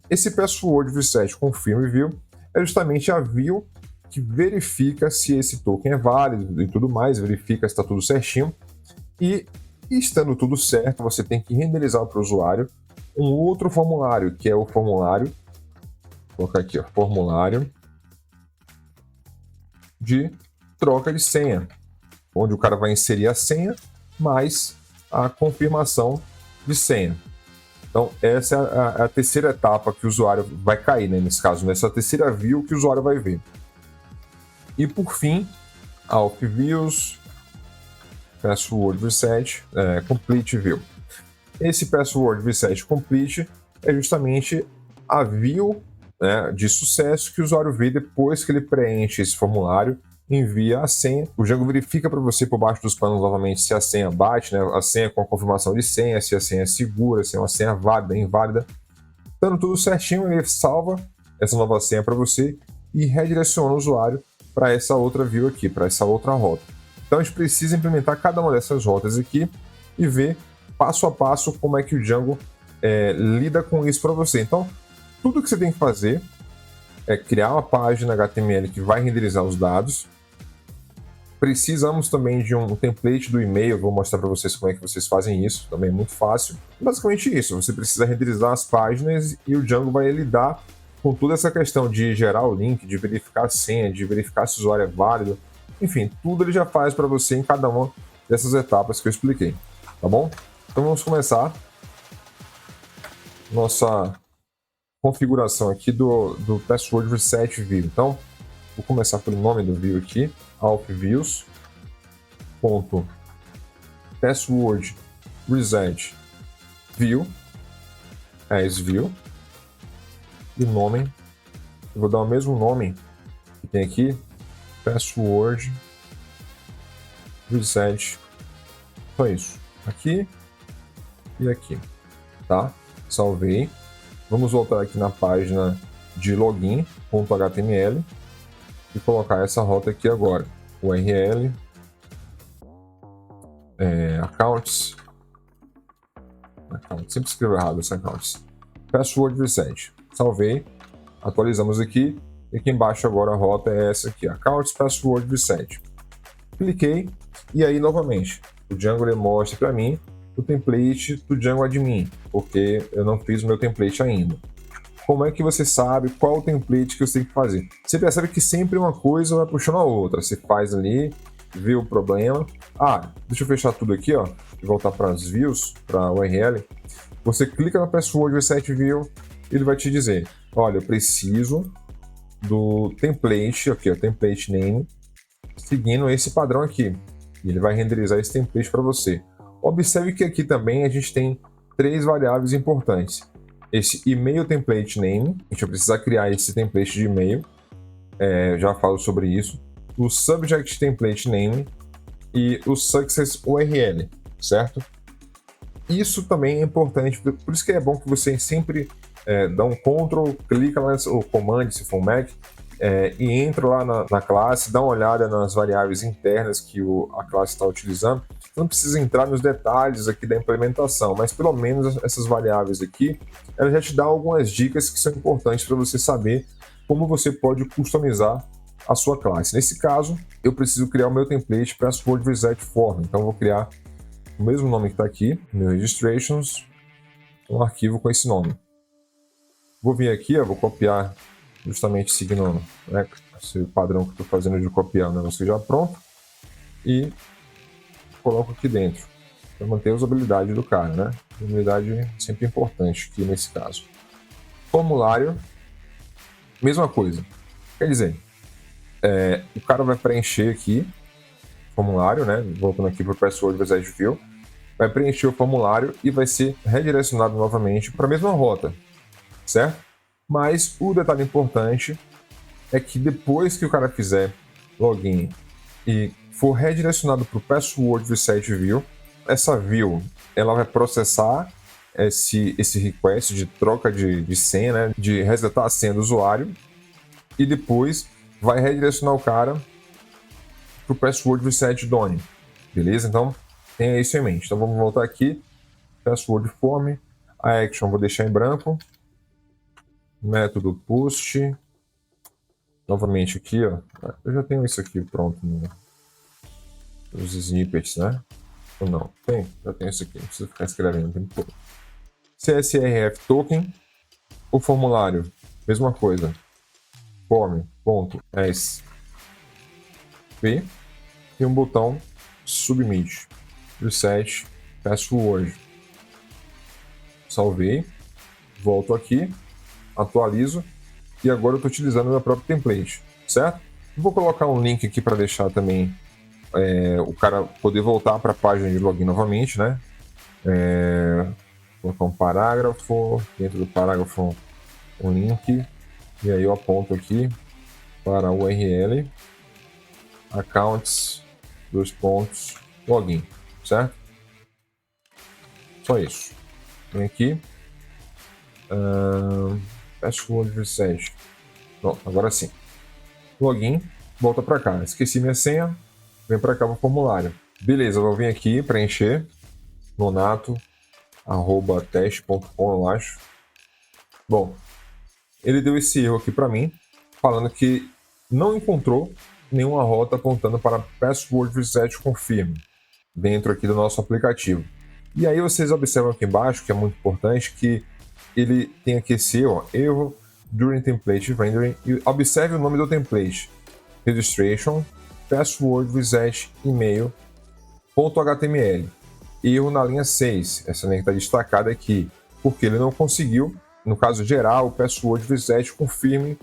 Esse Password Reset Confirm View é justamente a view que verifica se esse token é válido e tudo mais, verifica se está tudo certinho. E estando tudo certo, você tem que renderizar para o usuário um outro formulário, que é o formulário, vou colocar aqui, ó, formulário de troca de senha, onde o cara vai inserir a senha mais a confirmação de senha. Então, essa é a terceira etapa que o usuário vai cair, né? Nesse caso, nessa terceira view que o usuário vai ver. E por fim, Auth Views, Password Reset, Complete View. Esse Password Reset Complete é justamente a view, né, de sucesso que o usuário vê depois que ele preenche esse formulário, envia a senha. O Django verifica para você por baixo dos panos novamente se a senha bate, né, a senha com a confirmação de senha, se a senha é segura, se é uma senha válida, inválida. Estando tudo certinho, ele salva essa nova senha para você e redireciona o usuário para essa outra view aqui, para essa outra rota. Então a gente precisa implementar cada uma dessas rotas aqui e ver passo a passo como é que o Django lida com isso para você. Então, tudo que você tem que fazer é criar uma página HTML que vai renderizar os dados. Precisamos também de um template do e-mail, vou mostrar para vocês como é que vocês fazem isso, também é muito fácil. Basicamente isso, você precisa renderizar as páginas e o Django vai lidar com toda essa questão de gerar o link, de verificar a senha, de verificar se o usuário é válido. Enfim, tudo ele já faz para você em cada uma dessas etapas que eu expliquei, tá bom? Então vamos começar nossa configuração aqui do Password Reset View. Então, vou começar pelo nome do view aqui, Auth Views, Password Reset View, as view, e o nome, eu vou dar o mesmo nome que tem aqui, Password Reset, só isso, aqui e aqui, tá? Salvei. Vamos voltar aqui na página de login.html e colocar essa rota aqui agora. URL, accounts, sempre escrevo errado esse accounts. Password Reset. Salvei, atualizamos aqui e aqui embaixo agora a rota é essa aqui, accounts Password Reset. Cliquei e aí novamente o Django ele mostra para mim o template do Django Admin, porque eu não fiz o meu template ainda. Como é que você sabe qual o template que você tem que fazer? Você percebe que sempre uma coisa vai puxando a outra. Você faz ali, vê o problema. Deixa eu fechar tudo aqui, ó, e voltar para as views, para a URL. Você clica no Password Reset View, ele vai te dizer, olha, eu preciso do template, aqui, ó, template name, seguindo esse padrão aqui. E ele vai renderizar esse template para você. Observe que aqui também a gente tem 3 variáveis importantes. Esse email template name, a gente vai precisar criar esse template de e-mail, já falo sobre isso. O subject template name e o success URL, certo? Isso também é importante, por isso que é bom que você sempre dá um Ctrl, clica lá, ou Command se for Mac, e entra lá na classe, dá uma olhada nas variáveis internas que a classe está utilizando. Não precisa entrar nos detalhes aqui da implementação, mas pelo menos essas variáveis aqui, ela já te dá algumas dicas que são importantes para você saber como você pode customizar a sua classe. Nesse caso, eu preciso criar o meu template password reset form. Então, eu vou criar o mesmo nome que está aqui, meu registrations, um arquivo com esse nome. Vou vir aqui, vou copiar justamente seguindo, né, esse padrão que eu estou fazendo de copiar o negócio já pronto e coloco aqui dentro para manter a usabilidade do cara, né? Usabilidade é sempre importante aqui nesse caso. Formulário, mesma coisa. Quer dizer, o cara vai preencher aqui o formulário, né? Voltando aqui para o password reset field, vai preencher o formulário e vai ser redirecionado novamente para a mesma rota, certo? Mas o detalhe importante é que depois que o cara fizer login e for redirecionado para o password reset view, essa view ela vai processar esse request de troca de senha, né, de resetar a senha do usuário, e depois vai redirecionar o cara para o password reset done, beleza? Então tenha isso em mente. Então vamos voltar aqui, password form, a action vou deixar em branco, método post, novamente aqui, ó, eu já tenho isso aqui pronto, os snippets, né? Ou não? Tem, já tenho isso aqui, não precisa ficar escrevendo o tempo todo. CSRF token, o formulário, mesma coisa, form.sv e um botão submit, reset password. Salvei, volto aqui, atualizo e agora eu estou utilizando o meu próprio template, certo? Vou colocar um link aqui para deixar também o cara poder voltar para a página de login novamente, né? Vou colocar um parágrafo, dentro do parágrafo um link, e aí eu aponto aqui para o URL accounts login, certo? Só isso. Vem aqui, password reset. Pronto, agora sim. Login, volta para cá. Esqueci minha senha, vem para cá para o formulário. Beleza, vou vir aqui preencher nonato@teste.com, eu acho. Bom, ele deu esse erro aqui para mim, falando que não encontrou nenhuma rota apontando para password reset confirm dentro aqui do nosso aplicativo. E aí vocês observam aqui embaixo, que é muito importante, que ele tem aqui esse erro during template rendering, e observe o nome do template: registration password reset email.html. Erro na linha 6, essa linha que está destacada aqui, porque ele não conseguiu, no caso geral, o password reset confirm,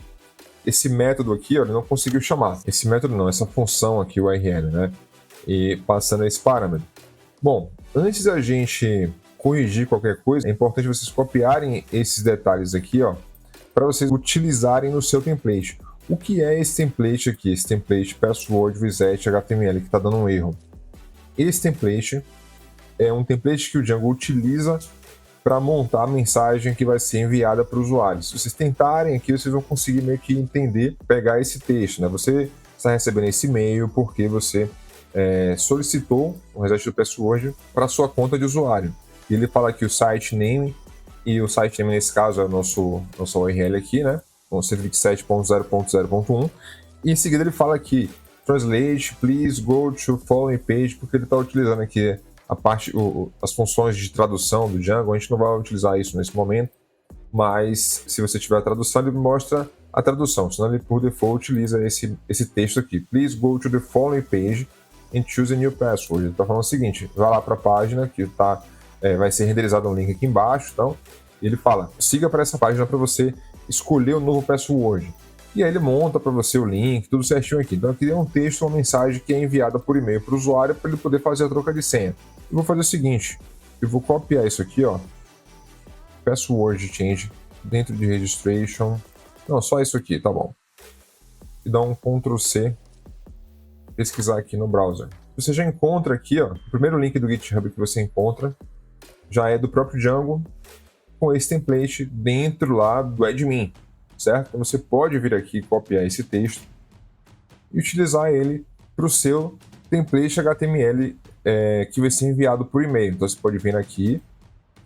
esse método aqui, ele não conseguiu chamar. Esse método não, essa função aqui, o URL, né? E passando esse parâmetro. Bom, antes da gente corrigir qualquer coisa, é importante vocês copiarem esses detalhes aqui, ó, para vocês utilizarem no seu template. O que é esse template aqui? Esse template password reset HTML que está dando um erro. Esse template é um template que o Django utiliza para montar a mensagem que vai ser enviada para o usuário. Se vocês tentarem aqui, vocês vão conseguir meio que entender, pegar esse texto, né? Você está recebendo esse e-mail porque você solicitou o reset do password para sua conta de usuário. E ele fala aqui o site name, e o site name nesse caso é o nosso URL aqui, né? 127.0.0.1, e em seguida ele fala aqui translate, please go to following page, porque ele está utilizando aqui a parte, as funções de tradução do Django. A gente não vai utilizar isso nesse momento, mas se você tiver a tradução, ele mostra a tradução, senão ele por default utiliza esse texto aqui: please go to the following page and choose a new password. Ele está falando o seguinte: vai lá para a página que vai ser renderizado um link aqui embaixo, então ele fala, siga para essa página para você escolher o novo password. E aí ele monta para você o link, tudo certinho aqui. Então aqui é um texto, uma mensagem que é enviada por e-mail para o usuário para ele poder fazer a troca de senha. Eu vou fazer o seguinte, eu vou copiar isso aqui, ó, password change, dentro de registration, não, só isso aqui, tá bom. E dar um Ctrl C, pesquisar aqui no browser. Você já encontra aqui, ó, o primeiro link do GitHub que você encontra já é do próprio Django, com esse template dentro lá do admin, certo? Então você pode vir aqui copiar esse texto e utilizar ele para o seu template HTML que vai ser enviado por e-mail. Então você pode vir aqui,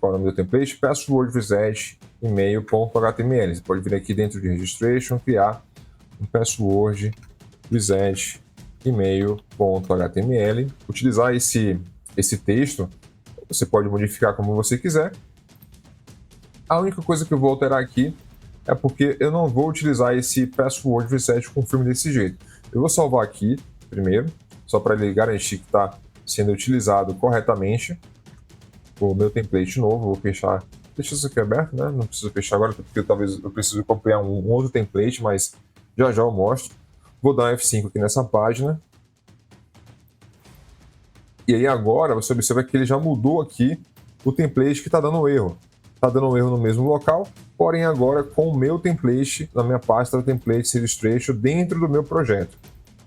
qual é o nome do template? Password reset email.html. Você pode vir aqui dentro de registration, criar um password reset email.html. Utilizar esse texto, você pode modificar como você quiser. A única coisa que eu vou alterar aqui é porque eu não vou utilizar esse password reset confirm desse jeito. Eu vou salvar aqui primeiro, só para ele garantir que está sendo utilizado corretamente o meu template novo. Vou fechar, deixa isso aqui aberto, né? Não preciso fechar agora porque talvez eu precise copiar um outro template, mas já eu mostro. Vou dar um F5 aqui nessa página. E aí agora você observa que ele já mudou aqui o template que está dando erro. Está dando um erro no mesmo local, porém agora com o meu template, na minha pasta Templates Illustration dentro do meu projeto.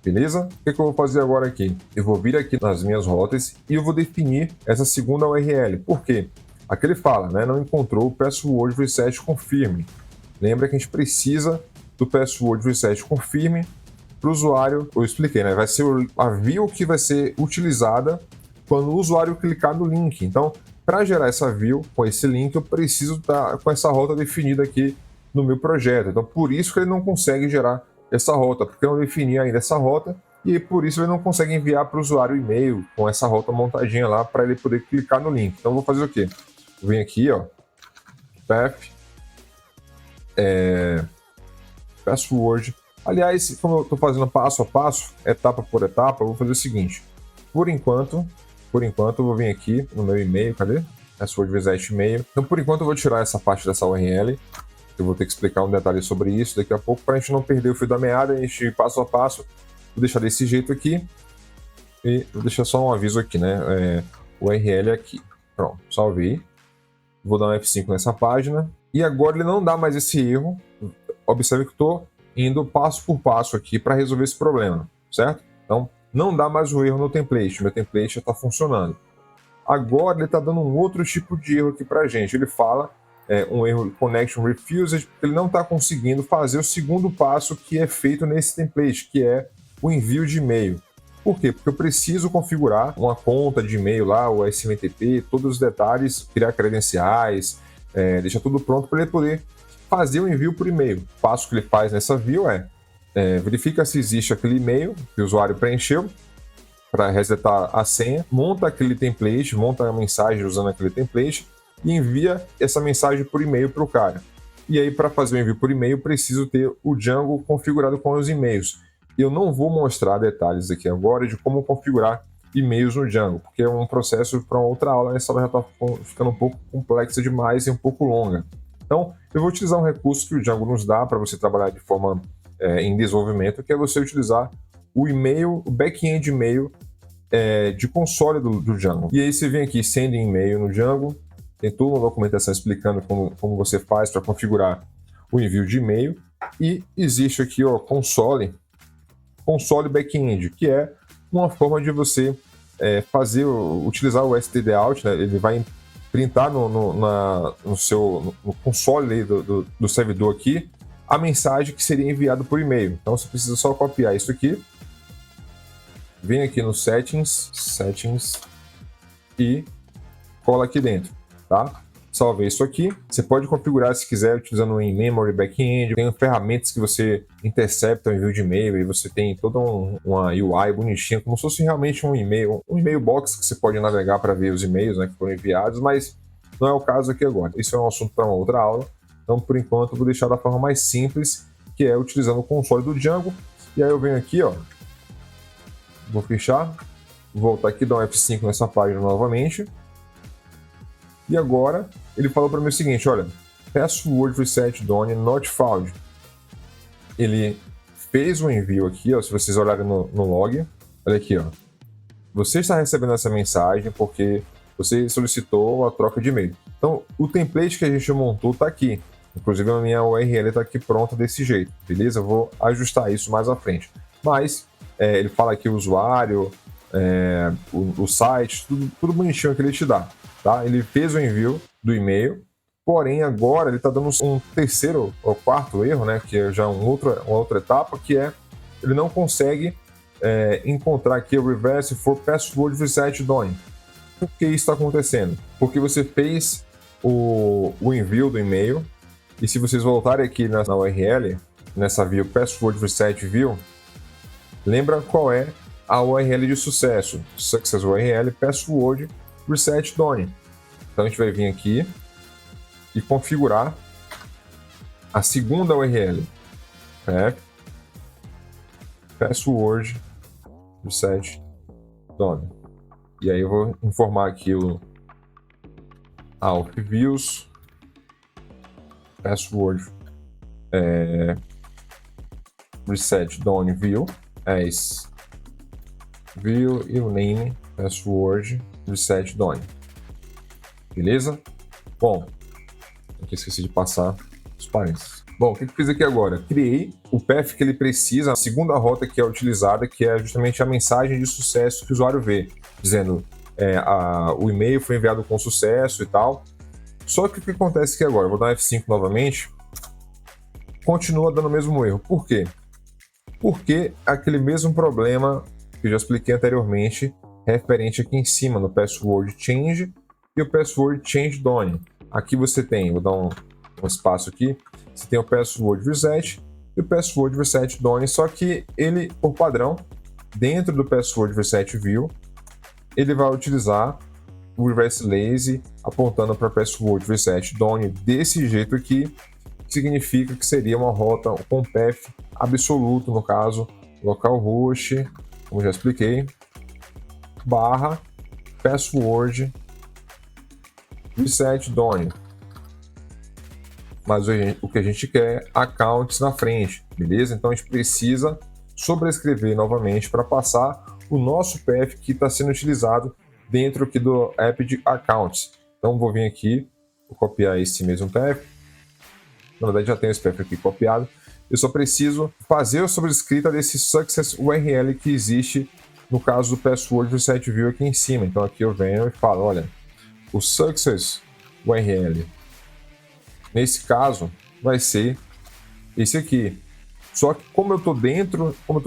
Beleza? O que eu vou fazer agora aqui? Eu vou vir aqui nas minhas rotas e eu vou definir essa segunda URL. Por quê? Aqui ele fala, né? Não encontrou o password reset confirm. Lembra que a gente precisa do password reset confirm para o usuário. Eu expliquei, né? Vai ser a view que vai ser utilizada quando o usuário clicar no link. Então, para gerar essa view com esse link, eu preciso estar com essa rota definida aqui no meu projeto. Então, por isso que ele não consegue gerar essa rota, porque eu não defini ainda essa rota, e por isso ele não consegue enviar para o usuário o e-mail com essa rota montadinha lá para ele poder clicar no link. Então, eu vou fazer o quê? Eu venho aqui, ó, path, password. Aliás, como eu estou fazendo passo a passo, etapa por etapa, eu vou fazer o seguinte. Por enquanto, eu vou vir aqui no meu e-mail, cadê? Password reset e-mail. Então, por enquanto, eu vou tirar essa parte dessa URL. Eu vou ter que explicar um detalhe sobre isso daqui a pouco, para a gente não perder o fio da meada, a gente passo a passo. Vou deixar desse jeito aqui. E vou deixar só um aviso aqui, né? URL aqui. Pronto, salvei. Vou dar um F5 nessa página. E agora ele não dá mais esse erro. Observe que estou indo passo por passo aqui para resolver esse problema, certo? Então, não dá mais o erro no template. Meu template já está funcionando. Agora ele está dando um outro tipo de erro aqui para a gente. Ele fala um erro connection refused, porque ele não está conseguindo fazer o segundo passo que é feito nesse template, que é o envio de e-mail. Por quê? Porque eu preciso configurar uma conta de e-mail lá, o SMTP, todos os detalhes, criar credenciais, deixar tudo pronto para ele poder fazer o envio por e-mail. O passo que ele faz nessa view verifica se existe aquele e-mail que o usuário preencheu para resetar a senha, monta aquele template, monta a mensagem usando aquele template e envia essa mensagem por e-mail para o cara. E aí, para fazer o envio por e-mail, preciso ter o Django configurado com os e-mails. Eu não vou mostrar detalhes aqui agora de como configurar e-mails no Django, porque é um processo para uma outra aula, essa aula já está ficando um pouco complexa demais e um pouco longa. Então, eu vou utilizar um recurso que o Django nos dá para você trabalhar de forma em desenvolvimento, que é você utilizar o e-mail, o back-end e-mail de console do Django. E aí você vem aqui, send e-mail no Django, tem toda uma documentação explicando como você faz para configurar o envio de e-mail. E existe aqui, ó, console backend, que é uma forma de você utilizar o stdout, né? Ele vai printar no console do servidor aqui a mensagem que seria enviada por e-mail. Então você precisa só copiar isso aqui, vem aqui no settings e cola aqui dentro. Tá? Salvei isso aqui. Você pode configurar se quiser utilizando o in-memory backend. Tem ferramentas que você intercepta o envio de e-mail e você tem toda uma UI bonitinha, como se fosse realmente um e-mail box que você pode navegar para ver os e-mails, né, que foram enviados, mas não é o caso aqui agora. Isso é um assunto para uma outra aula. Então, por enquanto, eu vou deixar da forma mais simples, que é utilizando o console do Django. E aí eu venho aqui, ó, vou fechar, voltar aqui, dar um F5 nessa página novamente. E agora ele falou para mim o seguinte, olha, password reset done not found. Ele fez um envio aqui, ó, se vocês olharem no log, olha aqui, ó. Você está recebendo essa mensagem porque você solicitou a troca de e-mail. Então, o template que a gente montou está aqui. Inclusive, a minha URL está aqui pronta desse jeito, beleza? Eu vou ajustar isso mais à frente. Mas, ele fala aqui o usuário, o site, tudo bonitinho que ele te dá. Tá? Ele fez o envio do e-mail, porém agora ele está dando um terceiro ou quarto erro, né, que é já uma outra etapa, que é ele não consegue encontrar aqui o reverse for password reset done. Por que isso está acontecendo? Porque você fez o envio do e-mail e se vocês voltarem aqui na URL, nessa view password reset view, Lembra qual é a URL de sucesso? Success URL, password, reset done. Então a gente vai vir aqui e configurar a segunda URL. Password, reset done. E aí eu vou informar aqui o views, password, reset done view, as view e o name, password, reset done. Beleza? Bom, aqui esqueci de passar os parênteses. Bom, o que eu fiz aqui agora? Criei o path que ele precisa, a segunda rota que é utilizada, que é justamente a mensagem de sucesso que o usuário vê, dizendo o e-mail foi enviado com sucesso e tal. Só que o que acontece aqui agora? Eu vou dar F5 novamente, continua dando o mesmo erro. Por quê? Porque aquele mesmo problema que eu já expliquei anteriormente, referente aqui em cima no password change e o password change done. Aqui você tem, vou dar um espaço aqui, você tem o password reset e o password reset done, só que ele, por padrão, dentro do password reset view, ele vai utilizar o reverse lazy apontando para password reset done desse jeito aqui, que significa que seria uma rota com path absoluto, no caso, localhost, como já expliquei, barra password reset done. Mas o que a gente quer é accounts na frente, beleza? Então a gente precisa sobrescrever novamente para passar o nosso path que está sendo utilizado dentro aqui do app de accounts. Então vou vir aqui, vou copiar esse mesmo path. Na verdade já tenho esse path aqui copiado. Eu só preciso fazer a sobrescrita desse success URL que existe no caso do password reset view aqui em cima. Então aqui eu venho e falo, olha, o success URL nesse caso vai ser esse aqui. Só que como eu estou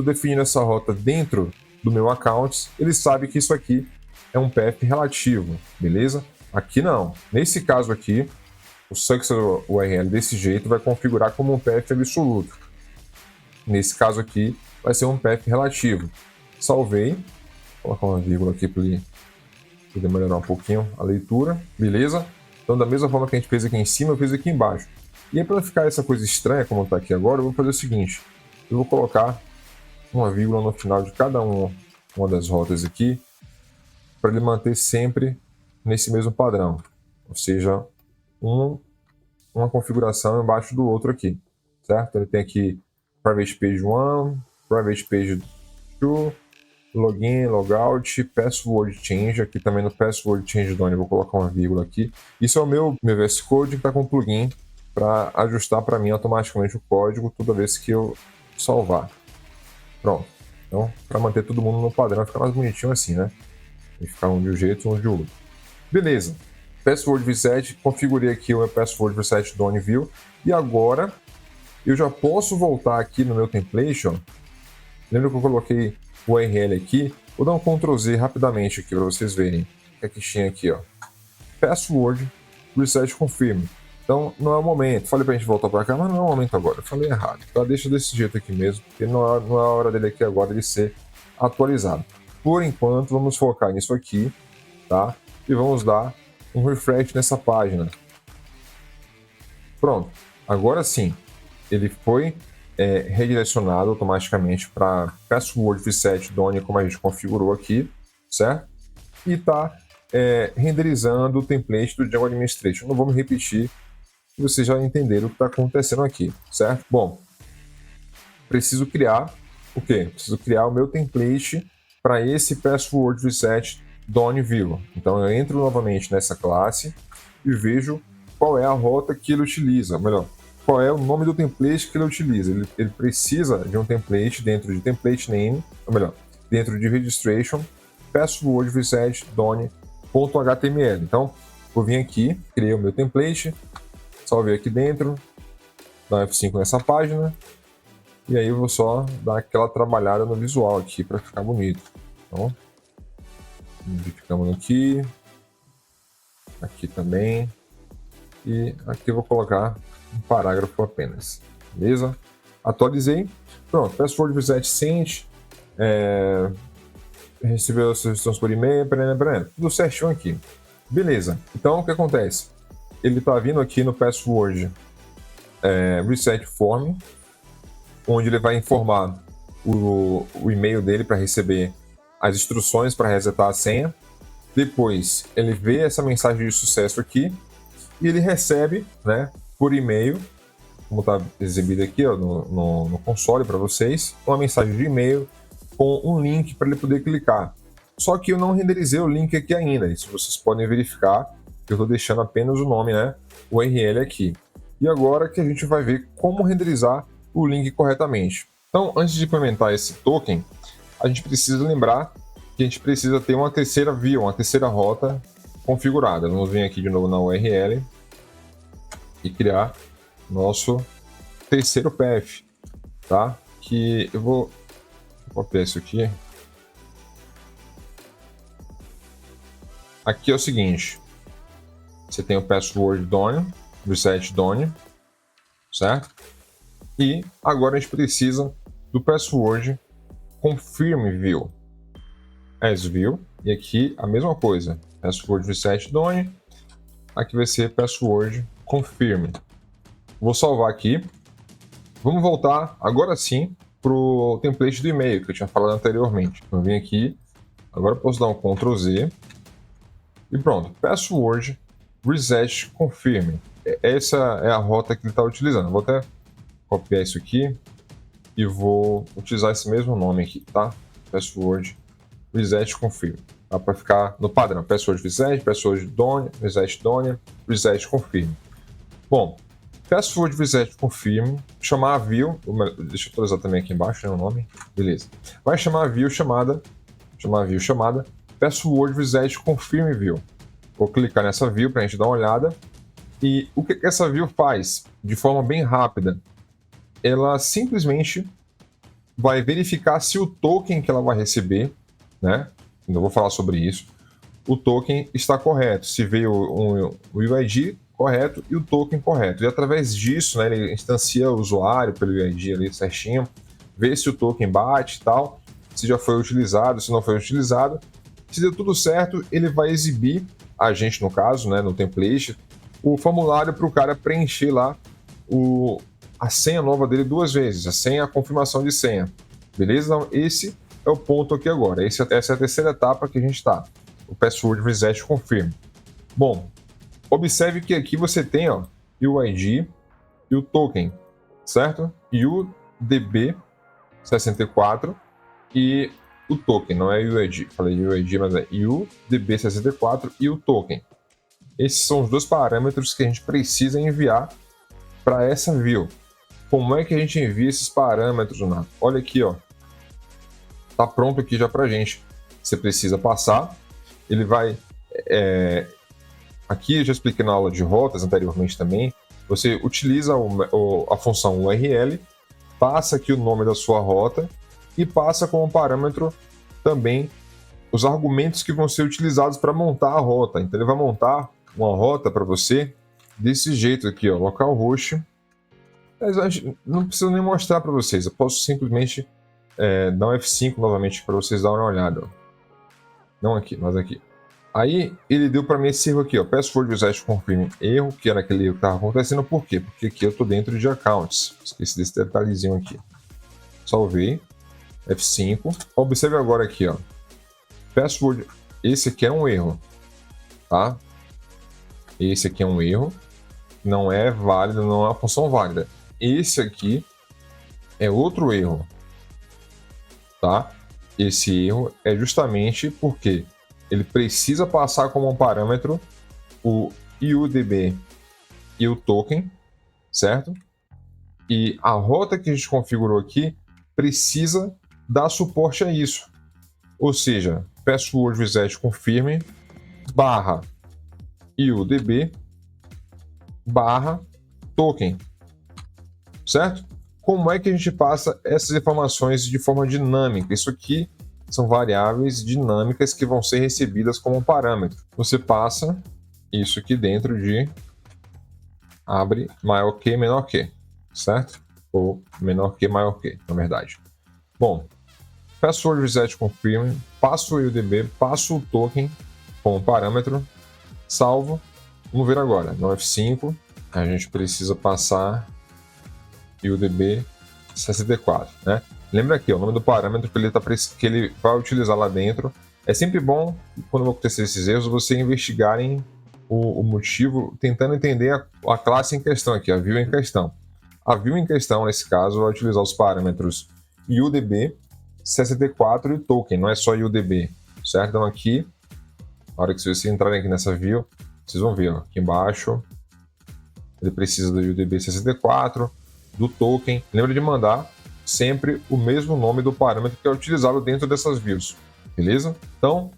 definindo essa rota dentro do meu account, ele sabe que isso aqui é um path relativo, beleza? Aqui não. Nesse caso aqui, o success URL desse jeito vai configurar como um path absoluto. Nesse caso aqui, vai ser um path relativo. Salvei. Vou colocar uma vírgula aqui para poder melhorar um pouquinho a leitura. Beleza? Então, da mesma forma que a gente fez aqui em cima, eu fiz aqui embaixo. E aí, para ficar essa coisa estranha, como está aqui agora, eu vou fazer o seguinte. Eu vou colocar uma vírgula no final de cada uma das rotas aqui, para ele manter sempre nesse mesmo padrão. Ou seja, uma configuração embaixo do outro aqui, certo? Ele tem aqui Private Page 1, Private Page 2, Login, Logout, Password Change. Aqui também no Password Change Done eu vou colocar uma vírgula aqui. Isso é o meu VS Code que está com um plugin para ajustar para mim automaticamente o código toda vez que eu salvar. Pronto. Então, para manter todo mundo no padrão, fica mais bonitinho assim, né? E ficar um de um jeito, um de outro. Beleza. Password Reset, configurei aqui o meu Password Reset Done View. E agora, eu já posso voltar aqui no meu template, ó. Lembra que eu coloquei o URL aqui? Vou dar um Ctrl Z rapidamente aqui para vocês verem o que tinha aqui, ó. Password Reset Confirm. Então, não é o momento. Falei pra gente voltar para cá, mas não é o momento agora. Eu falei errado. Então, deixa desse jeito aqui mesmo, porque não é a hora dele aqui agora de ser atualizado. Por enquanto, vamos focar nisso aqui, tá? E vamos dar um refresh nessa página. Pronto. Agora sim, ele foi redirecionado automaticamente para Password Reset Done, como a gente configurou aqui, certo? E está renderizando o template do Django Administration. Não vou me repetir, vocês já entenderam o que está acontecendo aqui, certo? Bom, preciso criar o quê? Preciso criar o meu template para esse Password Reset Done View. Então eu entro novamente nessa classe e vejo qual é a rota que ele utiliza, melhor, qual é o nome do template que ele utiliza. Ele precisa de um template dentro de template name, ou melhor, dentro de registration, password reset done.html. Então, vou vir aqui, criei o meu template, salvei aqui dentro, dar um F5 nessa página, e aí eu vou só dar aquela trabalhada no visual aqui para ficar bonito. Então, modificamos aqui também, e aqui eu vou colocar um parágrafo apenas, beleza? Atualizei, pronto, password reset sent, Recebeu as sugestões por e-mail, tudo certinho aqui. Beleza. Então, o que acontece? Ele está vindo aqui no password reset form, onde ele vai informar o e-mail dele para receber as instruções para resetar a senha. Depois, ele vê essa mensagem de sucesso aqui e ele recebe, né, por e-mail, como está exibido aqui ó, no console para vocês, uma mensagem de e-mail com um link para ele poder clicar. Só que eu não renderizei o link aqui ainda, isso vocês podem verificar, que eu estou deixando apenas o nome, né, o URL aqui. E agora que a gente vai ver como renderizar o link corretamente. Então, antes de implementar esse token, a gente precisa lembrar que a gente precisa ter uma terceira via, uma terceira rota configurada. Vamos vir aqui de novo na URL e criar nosso terceiro path, tá? Que eu vou copiar isso aqui. Aqui é o seguinte, você tem o password done, reset done, certo? E agora a gente precisa do password confirm view, as view, e aqui a mesma coisa, password reset done, aqui vai ser password confirm. Vou salvar aqui. Vamos voltar agora sim para o template do e-mail que eu tinha falado anteriormente. Então, eu vim aqui, agora eu posso dar um Ctrl Z e pronto, password reset confirm. Essa é a rota que ele está utilizando. Vou até copiar isso aqui e vou utilizar esse mesmo nome aqui, tá? Password reset confirm. Tá? Para ficar no padrão, password reset, password done, reset confirm. Bom, password reset confirm, chamar a view, deixa eu atualizar também aqui embaixo, né, o nome, beleza. Vai chamar a view chamada password reset confirm view. Vou clicar nessa view para a gente dar uma olhada. E o que essa view faz? De forma bem rápida, ela simplesmente vai verificar se o token que ela vai receber, né? Ainda vou falar sobre isso. O token está correto, se veio o UID correto e o token correto. E através disso, né, ele instancia o usuário pelo UID ali certinho, vê se o token bate e tal, se já foi utilizado, se não foi utilizado. Se deu tudo certo, ele vai exibir, a gente no caso, né, no template, o formulário para o cara preencher lá a senha nova dele 2 vezes, a senha, a confirmação de senha. Beleza? Então, esse é o ponto aqui agora. Essa é a terceira etapa que a gente está. O password reset confirm. Bom, observe que aqui você tem ó, o ID e o token, certo? E o DB64 e o token, não é UID. Falei UID, mas é UDB64 e o token. Esses são os dois parâmetros que a gente precisa enviar para essa view. Como é que a gente envia esses parâmetros, Nato? Olha aqui, ó. Tá pronto aqui já para a gente. Você precisa passar. Ele vai... Aqui eu já expliquei na aula de rotas anteriormente também. Você utiliza a função URL, passa aqui o nome da sua rota e passa como parâmetro também os argumentos que vão ser utilizados para montar a rota. Então ele vai montar uma rota para você desse jeito aqui, ó, localhost. Não preciso nem mostrar para vocês, eu posso simplesmente dar um F5 novamente para vocês darem uma olhada. Ó. Não aqui, mas aqui. Aí ele deu para mim esse erro aqui, ó, password reset confirm erro, que era aquele erro que estava acontecendo. Por quê? Porque aqui eu estou dentro de accounts. Esqueci desse detalhezinho aqui. Salvei. F5. Observe agora aqui, ó. Password. Esse aqui é um erro, tá? Esse aqui é um erro. Não é válido, não é uma função válida. Esse aqui é outro erro, tá? Esse erro é justamente porque ele precisa passar como um parâmetro o IUDB e o token, certo? E a rota que a gente configurou aqui precisa dar suporte a isso. Ou seja, password reset confirm barra IUDB barra token, certo? Como é que a gente passa essas informações de forma dinâmica? Isso aqui são variáveis dinâmicas que vão ser recebidas como parâmetro. Você passa isso aqui dentro de abre maior que menor que, certo? Ou menor que maior que, na verdade. Bom, password reset confirm, passo o UDB, passo o token com o parâmetro, salvo. Vamos ver agora, no F5, a gente precisa passar UDB 64, né? Lembra aqui, o nome do parâmetro que ele vai utilizar lá dentro. É sempre bom, quando acontecer esses erros, você investigarem o motivo, tentando entender a classe em questão aqui, a view em questão. A view em questão, nesse caso, vai utilizar os parâmetros UDB, 64 e token, não é só UDB, certo? Então aqui, na hora que vocês entrarem aqui nessa view, vocês vão ver, ó, aqui embaixo, ele precisa do UDB 64, do token. Lembra de mandar sempre o mesmo nome do parâmetro que é utilizado dentro dessas views, beleza? Então,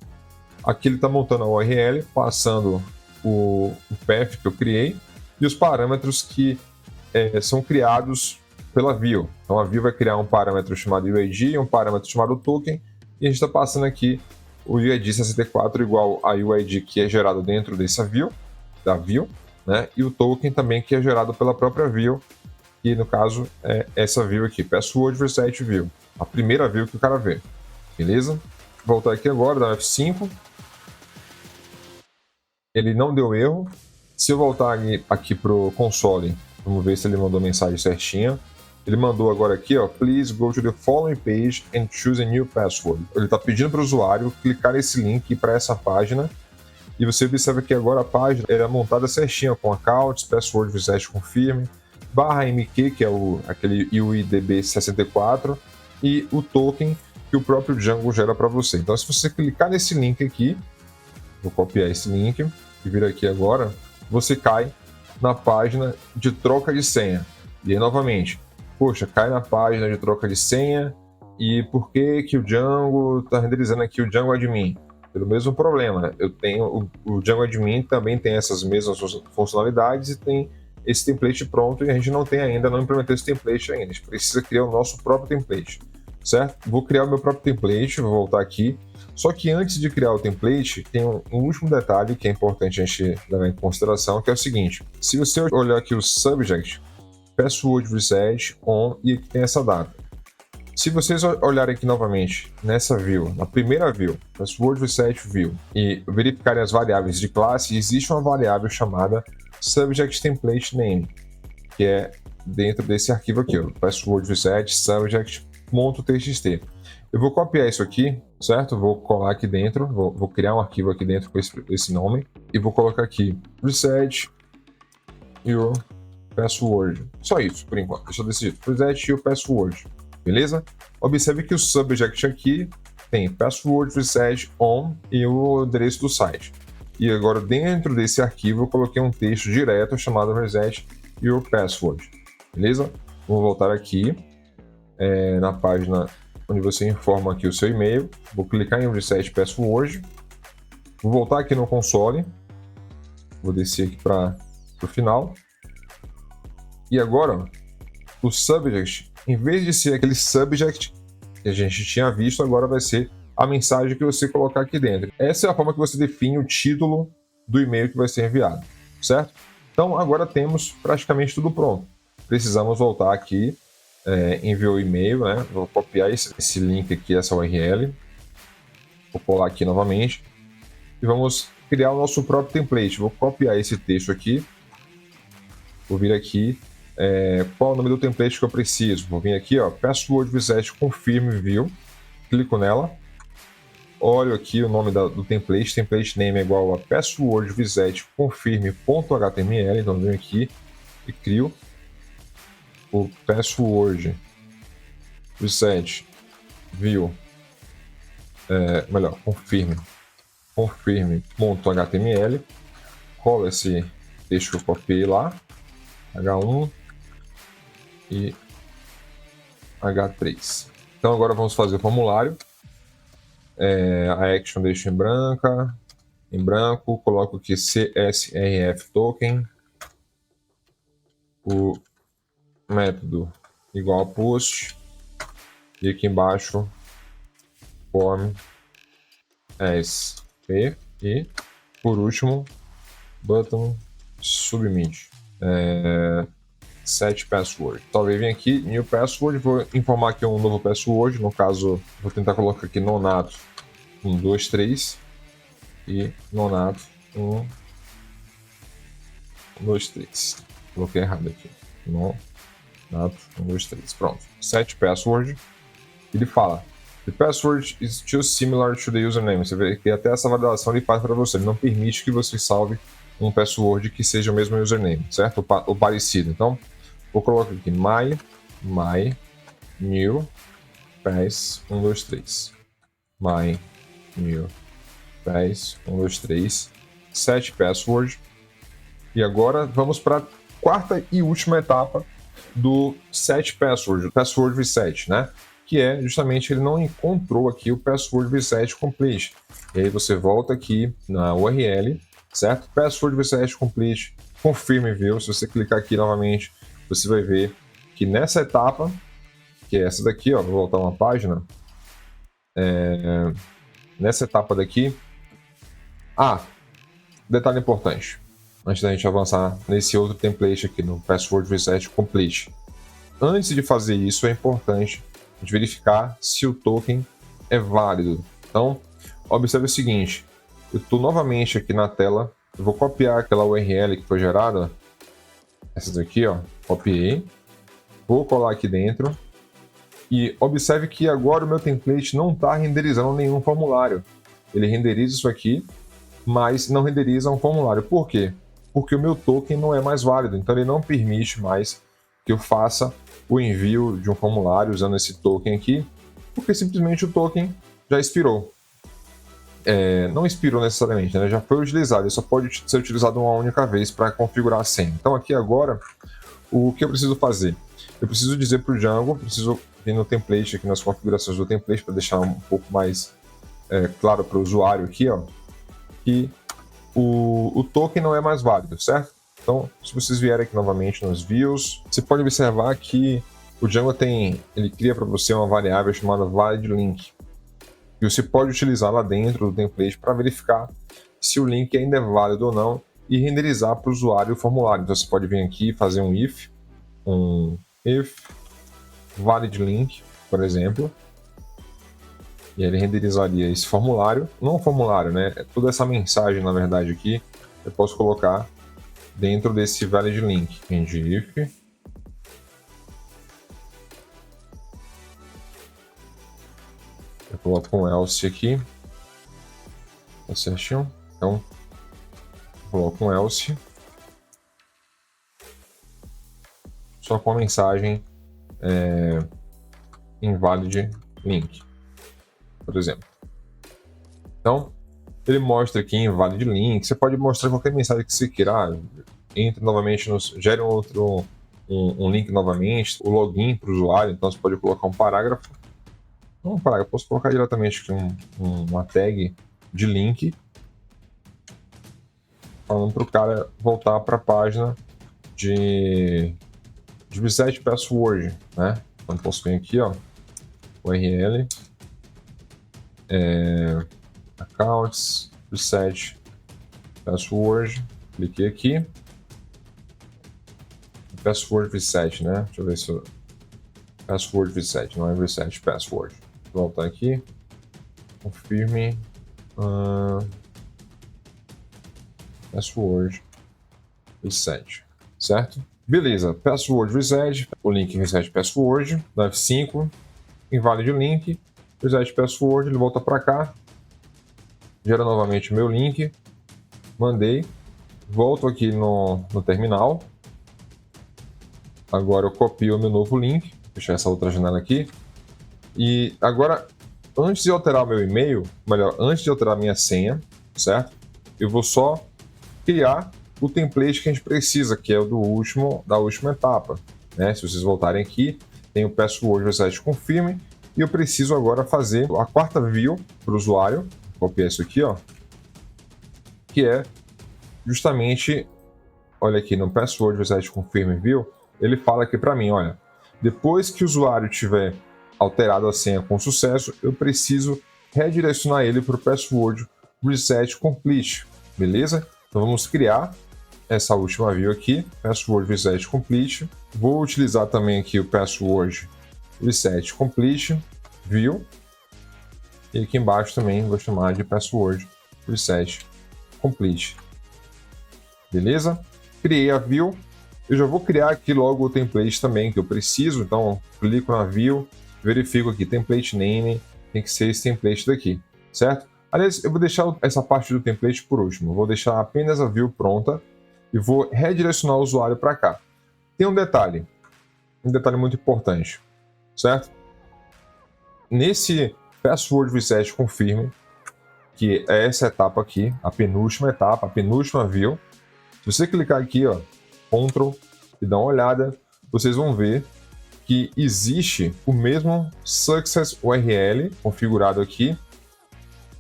aqui ele está montando a URL, passando o path que eu criei e os parâmetros que são criados pela view. Então a view vai criar um parâmetro chamado UID e um parâmetro chamado token, e a gente está passando aqui o UID 64 igual a UID que é gerado dentro dessa view, da view, né? E o token também que é gerado pela própria view, que no caso é essa view aqui, password reset view, a primeira view que o cara vê, beleza? Vou voltar aqui agora, dar F5, ele não deu erro. Se eu voltar aqui para o console, vamos ver se ele mandou a mensagem certinha. Ele mandou agora aqui, ó, please go to the following page and choose a new password. Ele está pedindo para o usuário clicar nesse link para essa página. E você observa que agora a página é montada certinha, com accounts, password reset confirm, /mq, que é aquele UIDB 64, e o token que o próprio Django gera para você. Então, se você clicar nesse link aqui, vou copiar esse link e vir aqui agora, você cai na página de troca de senha. E aí, novamente, poxa, cai na página de troca de senha, e por que o Django está renderizando aqui o Django Admin? Pelo mesmo problema, eu tenho o Django Admin também tem essas mesmas funcionalidades e tem esse template pronto, e a gente não implementou esse template ainda, a gente precisa criar o nosso próprio template, certo? Vou criar o meu próprio template, vou voltar aqui, só que antes de criar o template, tem um último detalhe que é importante a gente levar em consideração, que é o seguinte: se você olhar aqui o subject, password reset on, e aqui tem essa data. Se vocês olharem aqui novamente nessa view, na primeira view, password reset view, e verificarem as variáveis de classe, existe uma variável chamada subject template name, que é dentro desse arquivo aqui, ó, password reset subject.txt. Eu vou copiar isso aqui, certo? Vou colar aqui dentro, vou criar um arquivo aqui dentro com esse nome, e vou colocar aqui reset your password. Só isso, por enquanto. Deixa eu decidir. Reset your password. Beleza? Observe que o subject aqui tem password reset on e o endereço do site. E agora, dentro desse arquivo, eu coloquei um texto direto chamado reset your password. Beleza? Vou voltar aqui na página onde você informa aqui o seu e-mail. Vou clicar em reset password. Vou voltar aqui no console. Vou descer aqui para o final. E agora, o subject, em vez de ser aquele subject que a gente tinha visto, agora vai ser a mensagem que você colocar aqui dentro. Essa é a forma que você define o título do e-mail que vai ser enviado, certo? Então, agora temos praticamente tudo pronto. Precisamos voltar aqui, enviar o e-mail, né? Vou copiar esse link aqui, essa URL. Vou colar aqui novamente. E vamos criar o nosso próprio template. Vou copiar esse texto aqui. Vou vir aqui. Qual é o nome do template que eu preciso? Vou vir aqui, ó, password reset confirm view. Clico nela. Olho aqui o nome do template. Template name é igual a password reset confirm.html. Então, venho aqui e crio o password reset view, confirm.html, colo esse texto que eu copiei lá, H1 e H3. Então agora vamos fazer o formulário. A action deixo em branco, coloco aqui CSRF token, o método igual a post, e aqui embaixo form SP, e por último button submit. set password. Talvez venha aqui, new password, vou informar aqui um novo password, no caso, vou tentar colocar aqui nonato 1, 2, 3 e nonato 1, 2, 3. Coloquei errado aqui. Nonato 1, 2, 3. Pronto. Set password. Ele fala, the password is too similar to the username. Você vê que até essa validação ele faz para você. Ele não permite que você salve um password que seja o mesmo username, certo? Ou parecido. Então, vou colocar aqui my new pass 1, 2, 3. My new pass 1, 2, 3. Set password. E agora vamos para a quarta e última etapa do set password, password reset, né? Que é justamente ele não encontrou aqui o password reset complete. E aí você volta aqui na URL, certo? Password reset complete, confirme view. Se você clicar aqui novamente, você vai ver que nessa etapa, que é essa daqui, ó, vou voltar uma página. Nessa etapa daqui, detalhe importante, antes da gente avançar nesse outro template aqui no password reset complete. Antes de fazer isso, é importante a gente verificar se o token é válido. Então, observe o seguinte, eu estou novamente aqui na tela, eu vou copiar aquela URL que foi gerada, essa daqui, ó, copiei, vou colar aqui dentro, e observe que agora o meu template não está renderizando nenhum formulário. Ele renderiza isso aqui, mas não renderiza um formulário. Por quê? Porque o meu token não é mais válido, então ele não permite mais que eu faça o envio de um formulário usando esse token aqui, porque simplesmente o token já expirou. Não expirou necessariamente, né? Já foi utilizado, ele só pode ser utilizado uma única vez para configurar a senha. Então aqui agora, o que eu preciso fazer? Eu preciso dizer para o Django, preciso vir no template, aqui nas configurações do template, para deixar um pouco mais claro para o usuário aqui, ó, que o token não é mais válido, certo? Então, se vocês vierem aqui novamente nos views, você pode observar que o Django ele cria para você uma variável chamada validLink. E você pode utilizar lá dentro do template para verificar se o link ainda é válido ou não e renderizar para o usuário o formulário. Então você pode vir aqui e fazer um if validLink, por exemplo, e aí ele renderizaria esse formulário, não um formulário, né? Toda essa mensagem, na verdade, aqui, eu posso colocar dentro desse validLink. If eu coloco um else aqui, tá certinho? Então, eu coloco um else só com a mensagem invalidLink, por exemplo. Então, ele mostra aqui invalidLink. Você pode mostrar qualquer mensagem que você queira. Entre novamente, gere um link novamente, o login para o usuário. Então, você pode colocar um parágrafo. Não um parágrafo, posso colocar diretamente aqui uma tag de link, falando para o cara voltar para a página de reset password, né? Então, posso vir aqui, ó, URL, accounts, reset password, cliquei aqui, password reset, né? Deixa eu ver se password reset, não é reset password. Vou voltar aqui, confirme password reset, certo? Beleza, password reset, o link reset password, no F5, invalid link, reset password, ele volta para cá, gera novamente o meu link, mandei, volto aqui no terminal, agora eu copio o meu novo link, fechar essa outra janela aqui, e agora, antes de alterar o meu e-mail, melhor, antes de alterar a minha senha, certo? Eu vou só criar o template que a gente precisa, que é o da última etapa, né? Se vocês voltarem aqui, tem o password reset confirme, e eu preciso agora fazer a quarta view para o usuário, vou copiar isso aqui, ó, que é justamente, olha aqui no password reset confirme view, ele fala aqui para mim, olha, depois que o usuário tiver alterado a senha com sucesso, eu preciso redirecionar ele para o password reset complete, beleza? Então vamos criar essa última view aqui, password reset complete. Vou utilizar também aqui o password reset complete view. E aqui embaixo também vou chamar de password reset complete. Beleza? Criei a view. Eu já vou criar aqui logo o template também que eu preciso. Então, clico na view, verifico aqui template name, tem que ser esse template daqui, certo? Aliás, eu vou deixar essa parte do template por último. Vou deixar apenas a view pronta e vou redirecionar o usuário para cá. Tem um detalhe muito importante, certo? Nesse password reset confirm, que é essa etapa aqui, a penúltima etapa, a penúltima view. Se você clicar aqui, ó, Ctrl e dar uma olhada, vocês vão ver que existe o mesmo Success URL configurado aqui.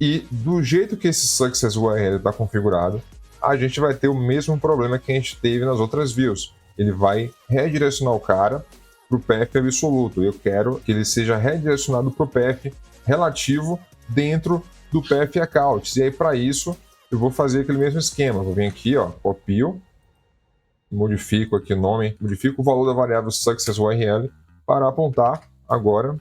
E do jeito que esse Success URL está configurado, a gente vai ter o mesmo problema que a gente teve nas outras views. Ele vai redirecionar o cara para o path absoluto. Eu quero que ele seja redirecionado para o path relativo dentro do path accounts. E aí, para isso, eu vou fazer aquele mesmo esquema. Vou vir aqui, ó, copio, modifico aqui o nome, modifico o valor da variável Success URL para apontar agora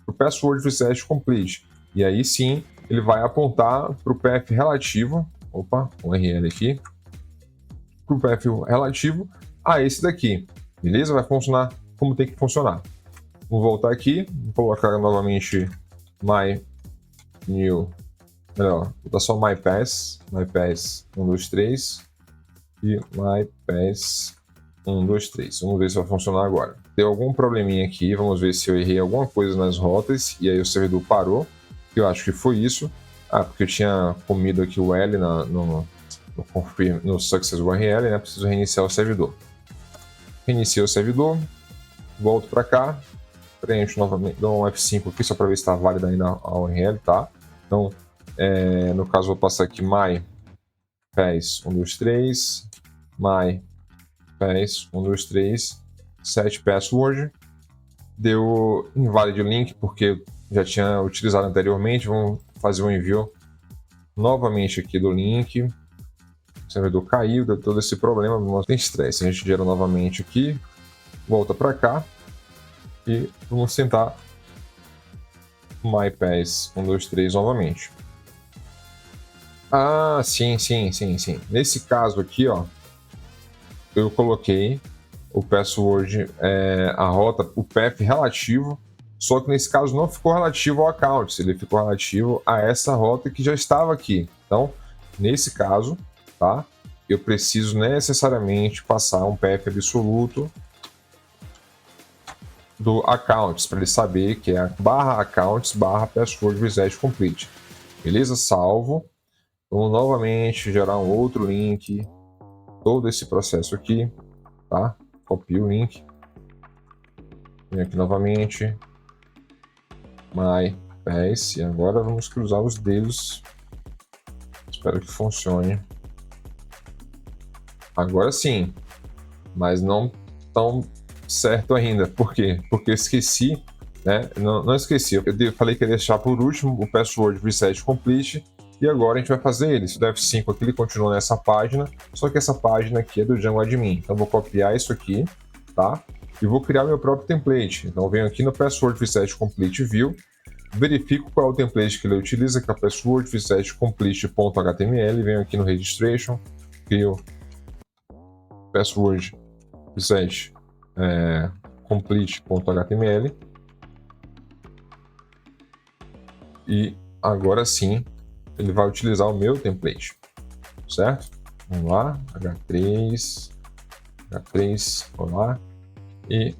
para o password reset complete. E aí sim, ele vai apontar para o path relativo, URL aqui, para o path relativo a esse daqui, beleza? Vai funcionar como tem que funcionar. Vou voltar aqui, vou colocar novamente vou botar só myPass 1, 2, 3 e myPass 1, 2, 3. Vamos ver se vai funcionar agora. Deu algum probleminha aqui, vamos ver se eu errei alguma coisa nas rotas e aí o servidor parou. Eu acho que foi isso. Porque eu tinha comido aqui o L no Success URL, né? Preciso reiniciar o servidor. Reiniciei o servidor, volto para cá, preencho novamente, dou um F5 aqui só para ver se está válida ainda a URL, tá? Então, no caso, vou passar aqui myPass 1, 2, 3, myPass 1, 2, 3, set password. Deu invalid link porque eu já tinha utilizado anteriormente. Vamos fazer um envio novamente aqui do link. O servidor caiu, deu todo esse problema, não tem estresse. A gente gera novamente aqui, volta para cá e vamos tentar myPass 1, 2, 3 novamente. Sim. Nesse caso aqui, ó, eu coloquei o password, a rota, o path relativo, só que nesse caso não ficou relativo ao account, ele ficou relativo a essa rota que já estava aqui. Então, nesse caso, tá, eu preciso necessariamente passar um path absoluto do accounts, para ele saber que é /accounts /password reset complete. Beleza? Salvo. Vamos novamente gerar um outro link, todo esse processo aqui, tá? Copio o link. Venho aqui novamente. myPass. E agora vamos cruzar os dedos. Espero que funcione. Agora sim. Mas não tão certo ainda. Por quê? Porque eu esqueci, né? Não esqueci. Eu falei que ia deixar por último o password reset complete. E agora a gente vai fazer ele. Se o F5 aqui, ele continua nessa página. Só que essa página aqui é do Django Admin. Então eu vou copiar isso aqui, tá? E vou criar meu próprio template. Então eu venho aqui no password reset complete view, verifico qual é o template que ele utiliza, que é o password reset complete.html, venho aqui no registration, crio password reset complete.html e agora sim ele vai utilizar o meu template, certo? Vamos lá, H3, vamos lá, e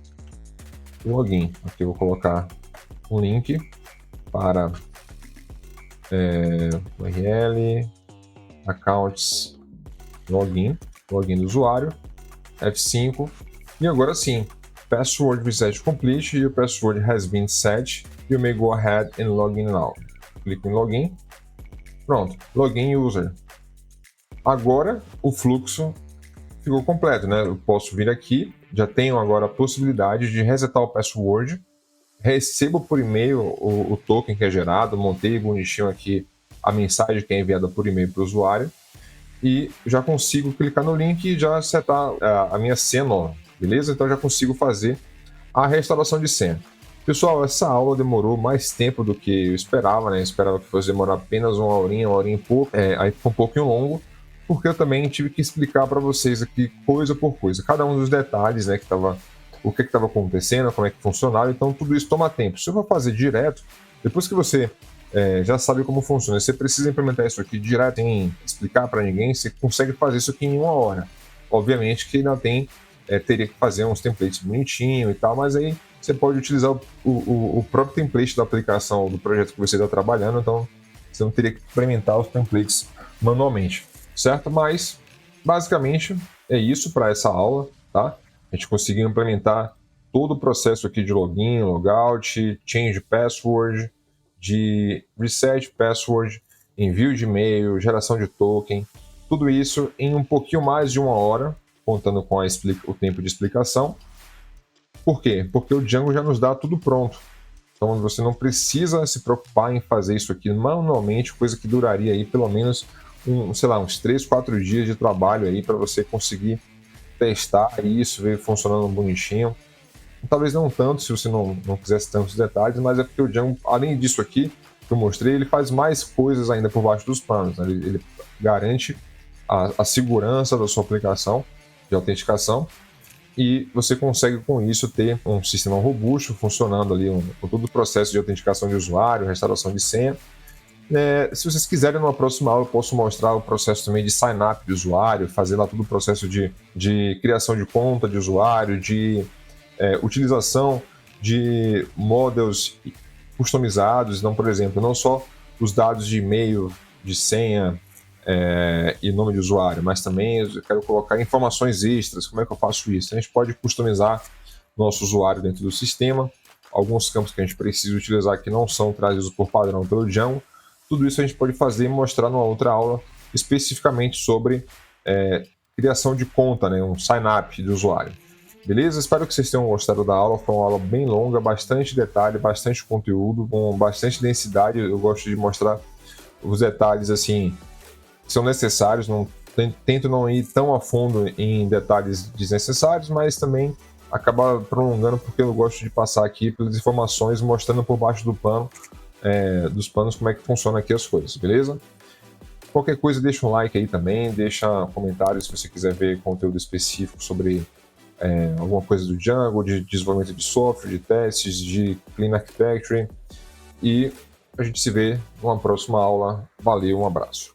login. Aqui eu vou colocar um link para URL, accounts, login do usuário, F5, e agora sim, password reset complete e o password has been set, you may go ahead and login now. Clico em login, pronto, login user. Agora o fluxo ficou completo, né? Eu posso vir aqui, já tenho agora a possibilidade de resetar o password, recebo por e-mail o token que é gerado, montei bonitinho aqui a mensagem que é enviada por e-mail para o usuário, e já consigo clicar no link e já setar a minha senha nova, beleza? Então já consigo fazer a restauração de senha. Pessoal, essa aula demorou mais tempo do que eu esperava, né? Eu esperava que fosse demorar apenas uma horinha e pouco, aí ficou um pouquinho longo, porque eu também tive que explicar para vocês aqui coisa por coisa, cada um dos detalhes, né, o que estava acontecendo, como é que funcionava, então tudo isso toma tempo. Se eu for fazer direto, depois que você já sabe como funciona, você precisa implementar isso aqui direto sem explicar para ninguém, você consegue fazer isso aqui em uma hora. Obviamente que ainda teria que fazer uns templates bonitinho e tal, mas aí você pode utilizar o próprio template da aplicação do projeto que você está trabalhando, então você não teria que implementar os templates manualmente, certo? Mas basicamente é isso para essa aula, tá? A gente conseguiu implementar todo o processo aqui de login, logout, change password, de reset password, envio de e-mail, geração de token, tudo isso em um pouquinho mais de uma hora, contando com o tempo de explicação. Por quê? Porque o Django já nos dá tudo pronto. Então você não precisa se preocupar em fazer isso aqui manualmente, coisa que duraria aí pelo menos uns 3, 4 dias de trabalho aí para você conseguir testar isso, ver funcionando bonitinho. Talvez não tanto, se você não quisesse tantos detalhes, mas é porque o Django, além disso aqui que eu mostrei, ele faz mais coisas ainda por baixo dos panos. Né? Ele garante a segurança da sua aplicação de autenticação e você consegue com isso ter um sistema robusto funcionando ali com todo o processo de autenticação de usuário, restauração de senha. Se vocês quiserem, numa próxima aula eu posso mostrar o processo também de sign-up de usuário, fazer lá todo o processo de criação de conta de usuário, de utilização de models customizados, então, por exemplo, não só os dados de e-mail, de senha e nome de usuário, mas também eu quero colocar informações extras. Como é que eu faço isso? A gente pode customizar nosso usuário dentro do sistema, alguns campos que a gente precisa utilizar que não são trazidos por padrão pelo Django. Tudo isso a gente pode fazer e mostrar numa outra aula especificamente sobre criação de conta, né, um sign-up de usuário. Beleza? Espero que vocês tenham gostado da aula. Foi uma aula bem longa, bastante detalhe, bastante conteúdo, com bastante densidade. Eu gosto de mostrar os detalhes assim que são necessários. Tento não ir tão a fundo em detalhes desnecessários, mas também acaba prolongando porque eu gosto de passar aqui pelas informações, mostrando por baixo dos panos como é que funciona aqui as coisas, beleza? Qualquer coisa, deixa um like aí também, deixa comentários se você quiser ver conteúdo específico sobre alguma coisa do Django, de desenvolvimento de software, de testes, de Clean Architecture. E a gente se vê numa próxima aula. Valeu, um abraço.